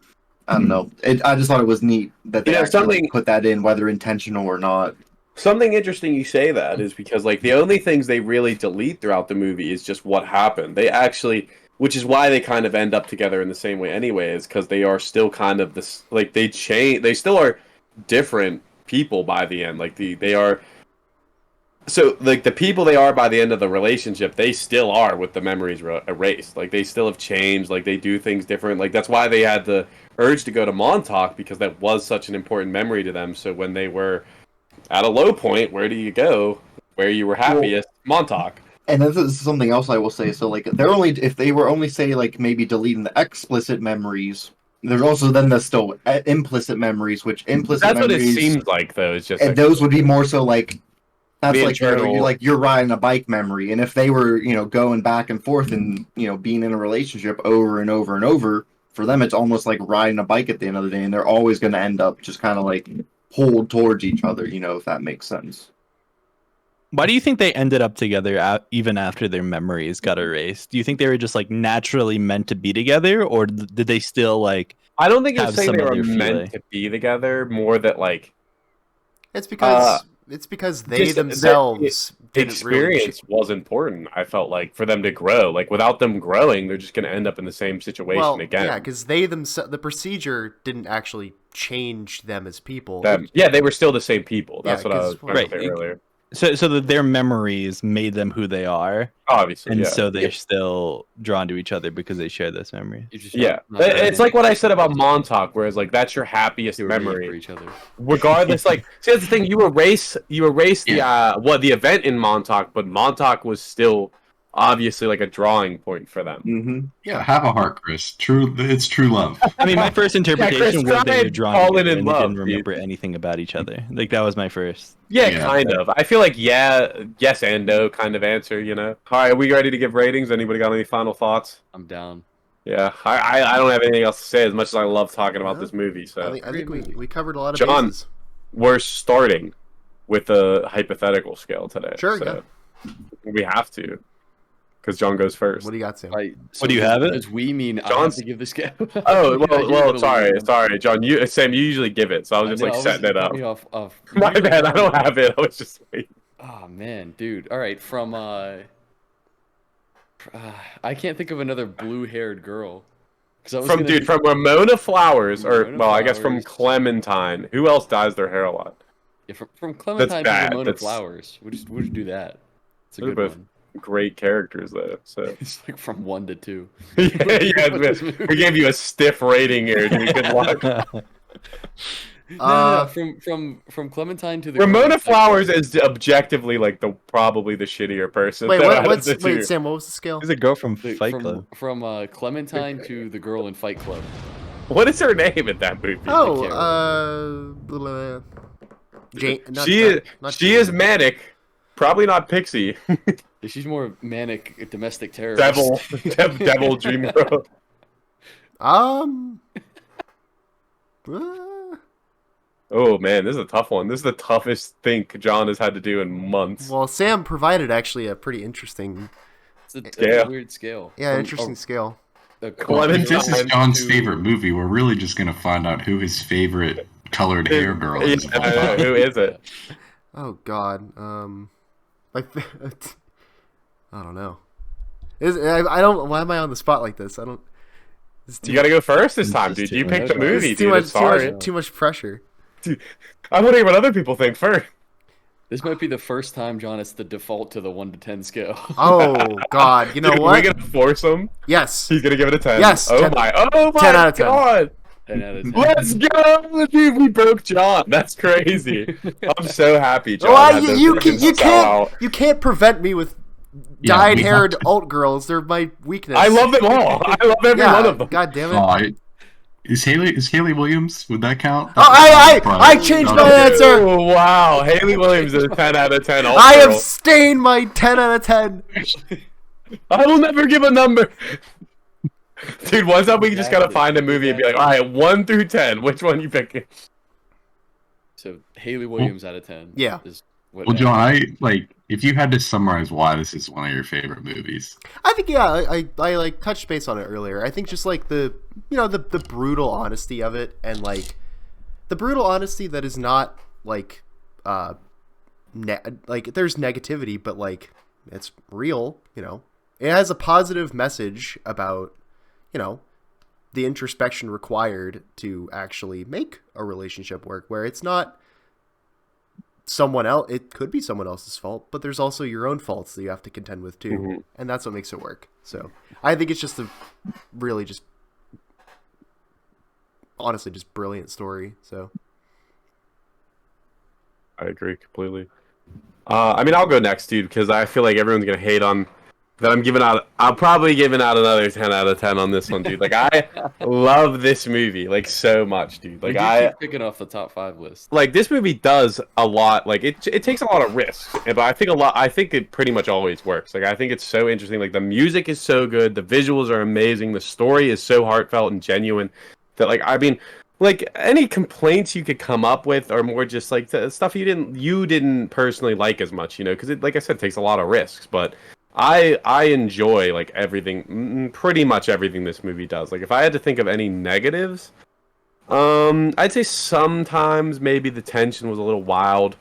I don't know. I just thought it was neat that they actually put that in, whether intentional or not. Something interesting you say that is because like the only things they really delete throughout the movie is just what happened. They actually, which is why they kind of end up together in the same way anyway, is because they are still kind of this, like they still are different people by the end. Like they are, so like the people they are by the end of the relationship, they still are with the memories erased. Like they still have changed. Like they do things different. Like that's why they had the urge to go to Montauk, because that was such an important memory to them. So when they were at a low point, where do you go? Where you were happiest? Montauk. And this is something else I will say. So, like, they're only if they were only say like maybe deleting the explicit memories. There's also then the still implicit memories, which implicit That's memories. what it seems like, though. It's just And like, those would be more so like that's the like internal- you're riding a bike memory, and if they were going back and forth and being in a relationship over and over and over, for them it's almost like riding a bike at the end of the day, and they're always going to end up just kind of like pulled towards each other, if that makes sense. Why do you think they ended up together even after their memories got erased? Do you think they were just like naturally meant to be together, or did they still like? I don't think it's have saying some they were other meant feeling? to be together. More that like It's because they just themselves the didn't really experience was important. I felt like for them to grow. Like without them growing, they're just going to end up in the same situation again. Yeah, because they themselves, the procedure didn't actually change them as people. Yeah, they were still the same people. That's Yeah, what I was 'cause- trying to say earlier. So that their memories made them who they are, Obviously, and yeah. so they're still drawn to each other because they share those memories. Yeah, it's like what I said about Montauk, whereas like that's your happiest memory for each other. regardless. Like, see, that's the thing. You erase the event in Montauk, but Montauk was still obviously like a drawing point for them. Mm-hmm. Yeah, have a heart, Chris. It's true love. I mean, my first interpretation Chris, was they try were drawn falling together in and they love, didn't remember anything about each other. Like that was my first. Yeah, kind of. I feel like yes and no kind of answer. All right, are we ready to give ratings? Anybody got any final thoughts? I'm down. Yeah, I don't have anything else to say. As much as I love talking about this movie, so I think we covered a lot of John, bases. we're starting with a hypothetical scale today. Sure, so we have to, because John goes first. What do you got, Sam? What do you have it? Does we mean I have John's- to give this guy? Oh Yeah, well, sorry, John. Sam, you usually give it, so I was just like setting it up. Off. My bad, I don't have it. I was just waiting. Oh man, dude. All right, from I can't think of another blue-haired girl. From Ramona Flowers, or Ramona well, I guess from Flowers. Clementine. Who else dyes their hair a lot? Yeah, from Clementine to bad. Ramona That's- Flowers. We'll just do that. It's a They're good both one. great characters though. So It's like from 1 to 2. yeah, we gave you a stiff rating here, dude. Good luck. No. From Clementine to the girl Ramona in Fight Flowers Club. is objectively like probably the shittier person. Wait, out of the wait, two. Sam, what was the scale? Who's a girl from The- Fight Club? From Clementine to the girl in Fight Club. What is her name in that movie? Jane. She is manic. Probably not Pixie. She's more manic domestic terrorist. Devil Dream Girl. Oh man, this is a tough one. This is the toughest thing John has had to do in months. Well, Sam provided actually a pretty interesting. It's a weird scale. Yeah, interesting scale. Well, if this is John's favorite movie, we're really just gonna find out who his favorite colored hair girl is. Who is it? Oh God, like I don't know. I don't. Why am I on the spot like this? I don't. You gotta go first this time, dude. You picked the movie, It's dude. too much pressure. Dude, I want to hear what other people think first. This might be the first time, John, it's the default to the 1 to 10 scale. Oh God, you know Dude, what? We're gonna force him. Yes. He's gonna give it a 10. Yes. Oh 10, my 10 out of 10. God. 10 out of 10. Let's go, dude. We broke John. That's crazy. I'm so happy, John. Well, had this you freaking sell out. can't prevent me with dyed-haired alt girls. They're my weakness. I love them all. I love every one of them. God damn it. Is Haley Williams? Would that count? Oh, I changed my answer. Oh, wow, Haley Williams is a 10 out of 10. I abstain my 10 out of 10. I will never give a number. Dude, what's up? We just gotta find a movie and be like, all right, 1 through 10. Which one you picking? So Haley Williams out of 10. Yeah. Well, John, if you had to summarize why this is one of your favorite movies, I think I like touched base on it earlier. I think just like the brutal honesty of it, and like the brutal honesty that is not like like there's negativity, but like it's real. It has a positive message about the introspection required to actually make a relationship work, where it's not someone else. It could be someone else's fault, but there's also your own faults that you have to contend with too, and that's what makes it work. So I think it's just a really just honestly just brilliant story. So I agree completely. I mean, I'll go next, dude, because I feel like everyone's gonna hate on that. I'm probably giving out another 10 out of 10 on this one, dude. Like, I love this movie like so much, dude. Like, I keep picking off the top 5 list. Like, this movie does a lot. Like, it takes a lot of risks, but I think it pretty much always works. Like, I think it's so interesting. Like, the music is so good, the visuals are amazing, the story is so heartfelt and genuine that, like, I mean, like, any complaints you could come up with are more just like the stuff you didn't personally like as much, because it, like I said, takes a lot of risks. But I enjoy like everything, pretty much everything this movie does. Like, if I had to think of any negatives, I'd say sometimes maybe the tension was a little wild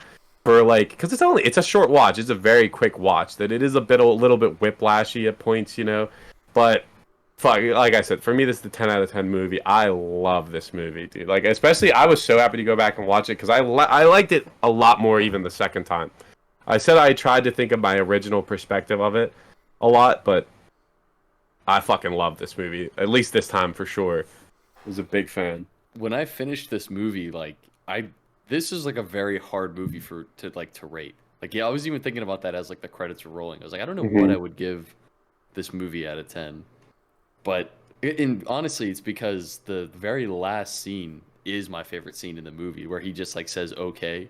for like, because it's a short watch, it's a very quick watch, that it is a little bit whiplashy at points, but fuck, like I said, for me this is the 10 out of 10 movie. I love this movie, dude. Like, especially I was so happy to go back and watch it because I liked it a lot more even the second time. I said I tried to think of my original perspective of it a lot, but I fucking love this movie. At least this time for sure. I was a big fan. When I finished this movie, like this is like a very hard movie to rate. Like, yeah, I was even thinking about that as like the credits were rolling. I was like, I don't know what I would give this movie out of 10. But honestly, it's because the very last scene is my favorite scene in the movie, where he just like says okay.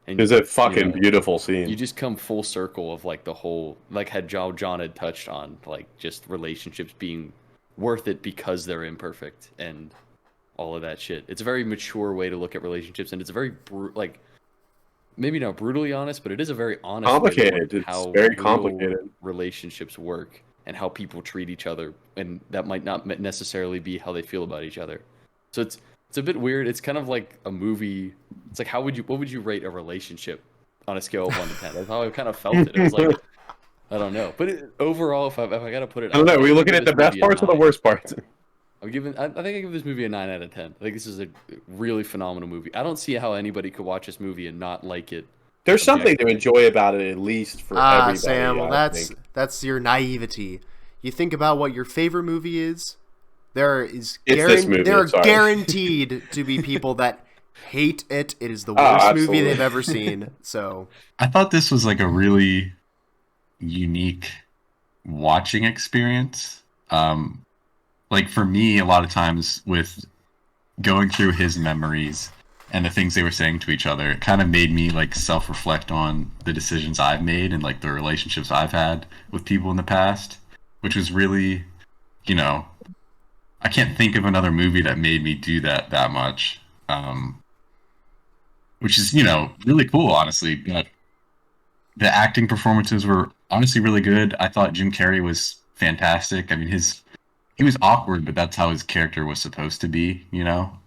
And it's a fucking beautiful scene. You just come full circle of like the whole, like had John had touched on, like just relationships being worth it because they're imperfect and all of that shit. It's a very mature way to look at relationships, and it's a very like maybe not brutally honest, but it is a very honest complicated. way to look at it's how very complicated relationships work and how people treat each other, and that might not necessarily be how they feel about each other. So it's a bit weird. It's kind of like a movie. It's like what would you rate a relationship on a scale of 1 to 10? That's how I kind of felt it. It was like, I don't know. But overall, if I got to put it, I don't know. We looking at the best parts or the worst parts? I think I give this movie a 9 out of 10. I think this is a really phenomenal movie. I don't see how anybody could watch this movie and not like it. There's something to enjoy about it, at least for everybody. Sam, well, I think. that's your naivety. You think about what your favorite movie is. There is this movie, there are sorry. guaranteed to be people that hate it. It is the worst movie they've ever seen. So I thought this was like a really unique watching experience. Like for me, a lot of times with going through his memories and the things they were saying to each other, it kind of made me like self-reflect on the decisions I've made and like the relationships I've had with people in the past, which was really, you know, I can't think of another movie that made me do that much. Which is, you know, really cool, honestly. But the acting performances were honestly really good. I thought Jim Carrey was fantastic. I mean, he was awkward, but that's how his character was supposed to be, you know?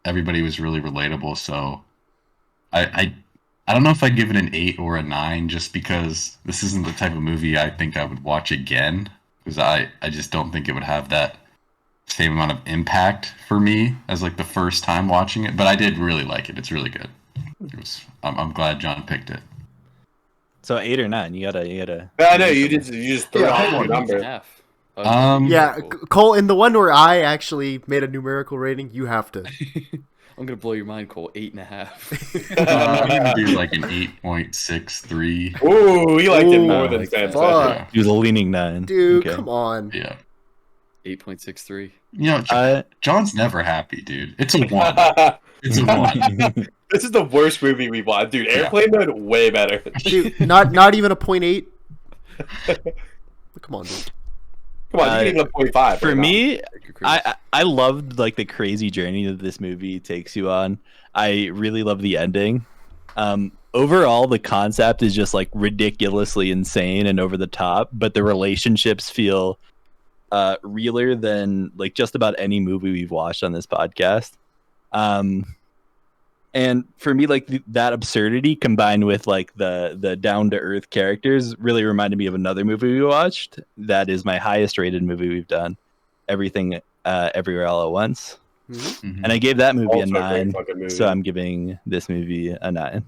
Everybody was really relatable, so I don't know if I'd give it an 8 or a 9 just because this isn't the type of movie I think I would watch again, because I just don't think it would have that same amount of impact for me as like the first time watching it, but I did really like it. It's really good. I'm glad John picked it. So 8 or 9, you gotta. I know you just threw out one number. yeah, Cole, in the one where I actually made a numerical rating, you have to. I'm gonna blow your mind, Cole. 8.5. I'm gonna do like an 8.63. Ooh, he liked it more than Sam said. He was a leaning 9. Dude, come on. Yeah. 8.63. You know, John's never happy, dude. It's a 1. It's a 1. This is the worst movie we've watched, dude. Airplane Mode way better. Dude, not even a 0.8. Come on, dude. Come on, you can give it a 0.5. For me, I loved like the crazy journey that this movie takes you on. I really love the ending. Overall, the concept is just like ridiculously insane and over the top, but the relationships feel realer than like just about any movie we've watched on this podcast. And for me, like that absurdity combined with like the down to earth characters really reminded me of another movie we watched. That is my highest rated movie we've done, Everything Everywhere All at Once. Mm-hmm. And I gave that movie also a 9, so I'm giving this movie a 9.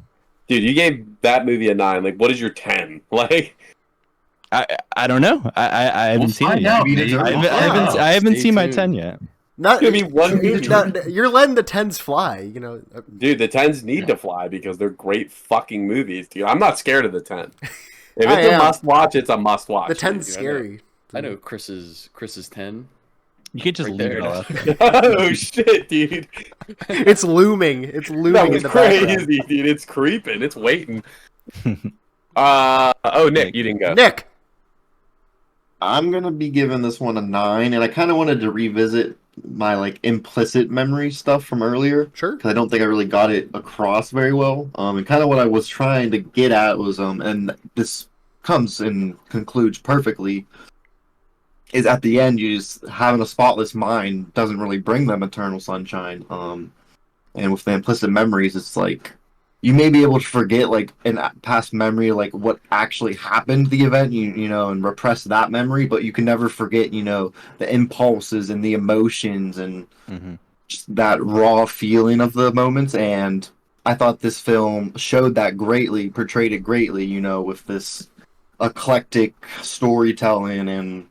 Dude, you gave that movie a 9. Like, what is your 10? Like, I don't know. I haven't seen it yet. I haven't seen my 10 yet. Not gonna be one movie. You're letting the 10s fly, you know. Dude, the 10s need to fly because they're great fucking movies, dude. I'm not scared of the 10. If it's a must watch, it's a must watch. The 10's scary. I know Chris's 10. You can just leave it all. Oh shit, dude! It's looming. It's looming. That was in the crazy, background. dude. It's creeping. It's waiting. Oh, Nick, you didn't go. Nick, I'm gonna be giving this one a 9, and I kind of wanted to revisit my like implicit memory stuff from earlier. Sure. Because I don't think I really got it across very well. And kind of what I was trying to get at was and this comes and concludes perfectly. Is at the end, you just having a spotless mind doesn't really bring them eternal sunshine. And with the implicit memories, it's like you may be able to forget like an past memory, like what actually happened, the event, you know, and repress that memory, but you can never forget, you know, the impulses and the emotions and just that raw feeling of the moments. And I thought this film showed that greatly, portrayed it greatly, you know, with this eclectic storytelling and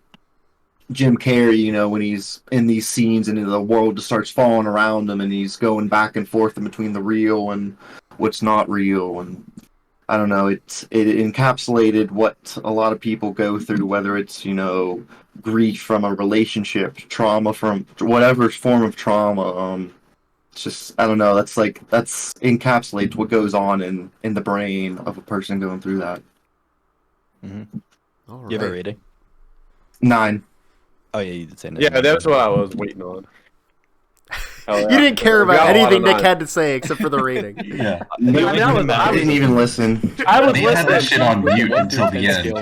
Jim Carrey, you know, when he's in these scenes and the world just starts falling around him and he's going back and forth in between the real and what's not real. And I don't know, it encapsulated what a lot of people go through, whether it's, you know, grief from a relationship, trauma from whatever form of trauma. It's just, I don't know, that's encapsulates what goes on in the brain of a person going through that. All right. Give it a rating? 9. Oh yeah, you did say 9. Yeah, that's what I was waiting on. You didn't care about anything Nick had to say except for the rating. Yeah. I didn't even listen. I was They had that shit on mute until the end.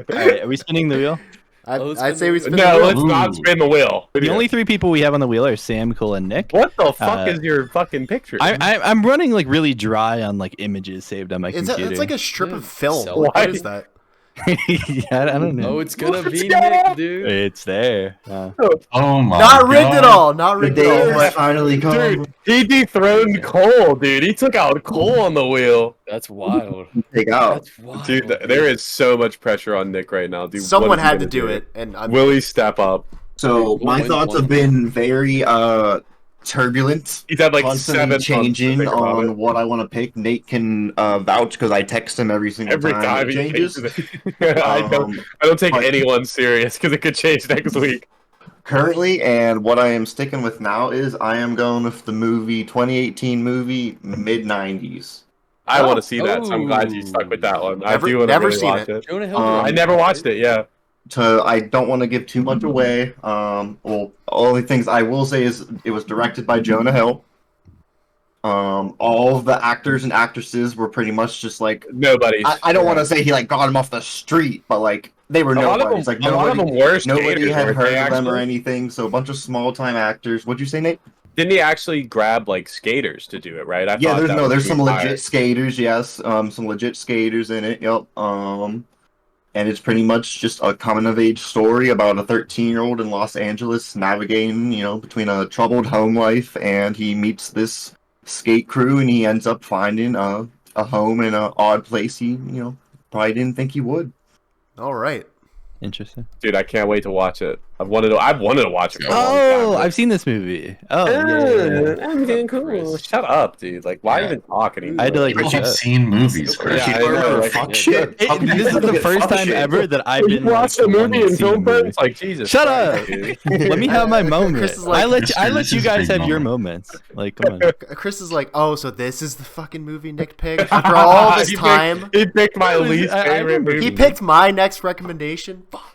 All right, are we spinning the wheel? I'd say we spin the No, wheel. let's not spin the wheel. The only 3 people we have on the wheel are Sam, Cole, and Nick. What the fuck is your fucking picture? I'm running like really dry on like images saved on my computer. It's like a strip of film. Why? What is that? Yeah, I don't know. Oh, it's gonna be Nick, dude. It's there. Oh my Not rigged God. at all. Not The rigged day at all. has But finally come. Dude, he dethroned Cole, dude. He took out Cole on the wheel. That's wild. Take out. That's wild. Dude, there is so much pressure on Nick right now, dude. someone What is he had to gonna do it, and Will he step up? So my Win thoughts one. have been very turbulent. He's had like Constantly 7 months to changing think about on it. what I want to pick. Nate can vouch because I text him every single Every time it he changes. changes it. I don't take but- anyone serious because it could change next week. Currently, and what I am sticking with now is I am going with the 2018 movie, mid 90s. I want to see that, so I'm glad you stuck with that one. I do want to never really seen watch it. it. Jonah Hill. I directed never it, watched right? it. Yeah. I don't want to give too much away. Well, only things I will say is it was directed by Jonah Hill. All of the actors and actresses were pretty much just like Nobody. I don't want to say he like got him off the street, but like they were A lot of nobodies. them, Like a lot of them were nobody skaters, had weren't heard they, of them or actually? anything. So a bunch of small time actors. What'd you say, Nate? Didn't he actually grab like skaters to do it? Right? I Yeah, thought that was there's who some he legit hired. skaters. Yes, some legit skaters in it. Yep. And it's pretty much just a coming of age story about a 13-year-old in Los Angeles navigating, between a troubled home life, and he meets this skate crew, and he ends up finding a home in an odd place he, probably didn't think he would. all right. Interesting. Dude, I can't wait to watch it. I've wanted to watch it for a long Oh, time. I've seen this movie. Oh, yeah. Everything cool. Shut up, dude. Like, why even talk anymore? I had to like. People look have up. seen movies, Chris. Yeah, I know. Like, Fuck shit. How could you This is forget the first fuck time shit? ever that I've you been watched like, the the one movie that's in seen film the movie. first? Like, Jesus. Shut Christ, up. dude. Let me have my moment. Chris is like- I let This you is a guys big have your moment. moments. Like, come on. Chris is like, oh, so this is the fucking movie Nick picked after all this time. He picked my least I favorite remember movie. He picked my next recommendation. Fuck.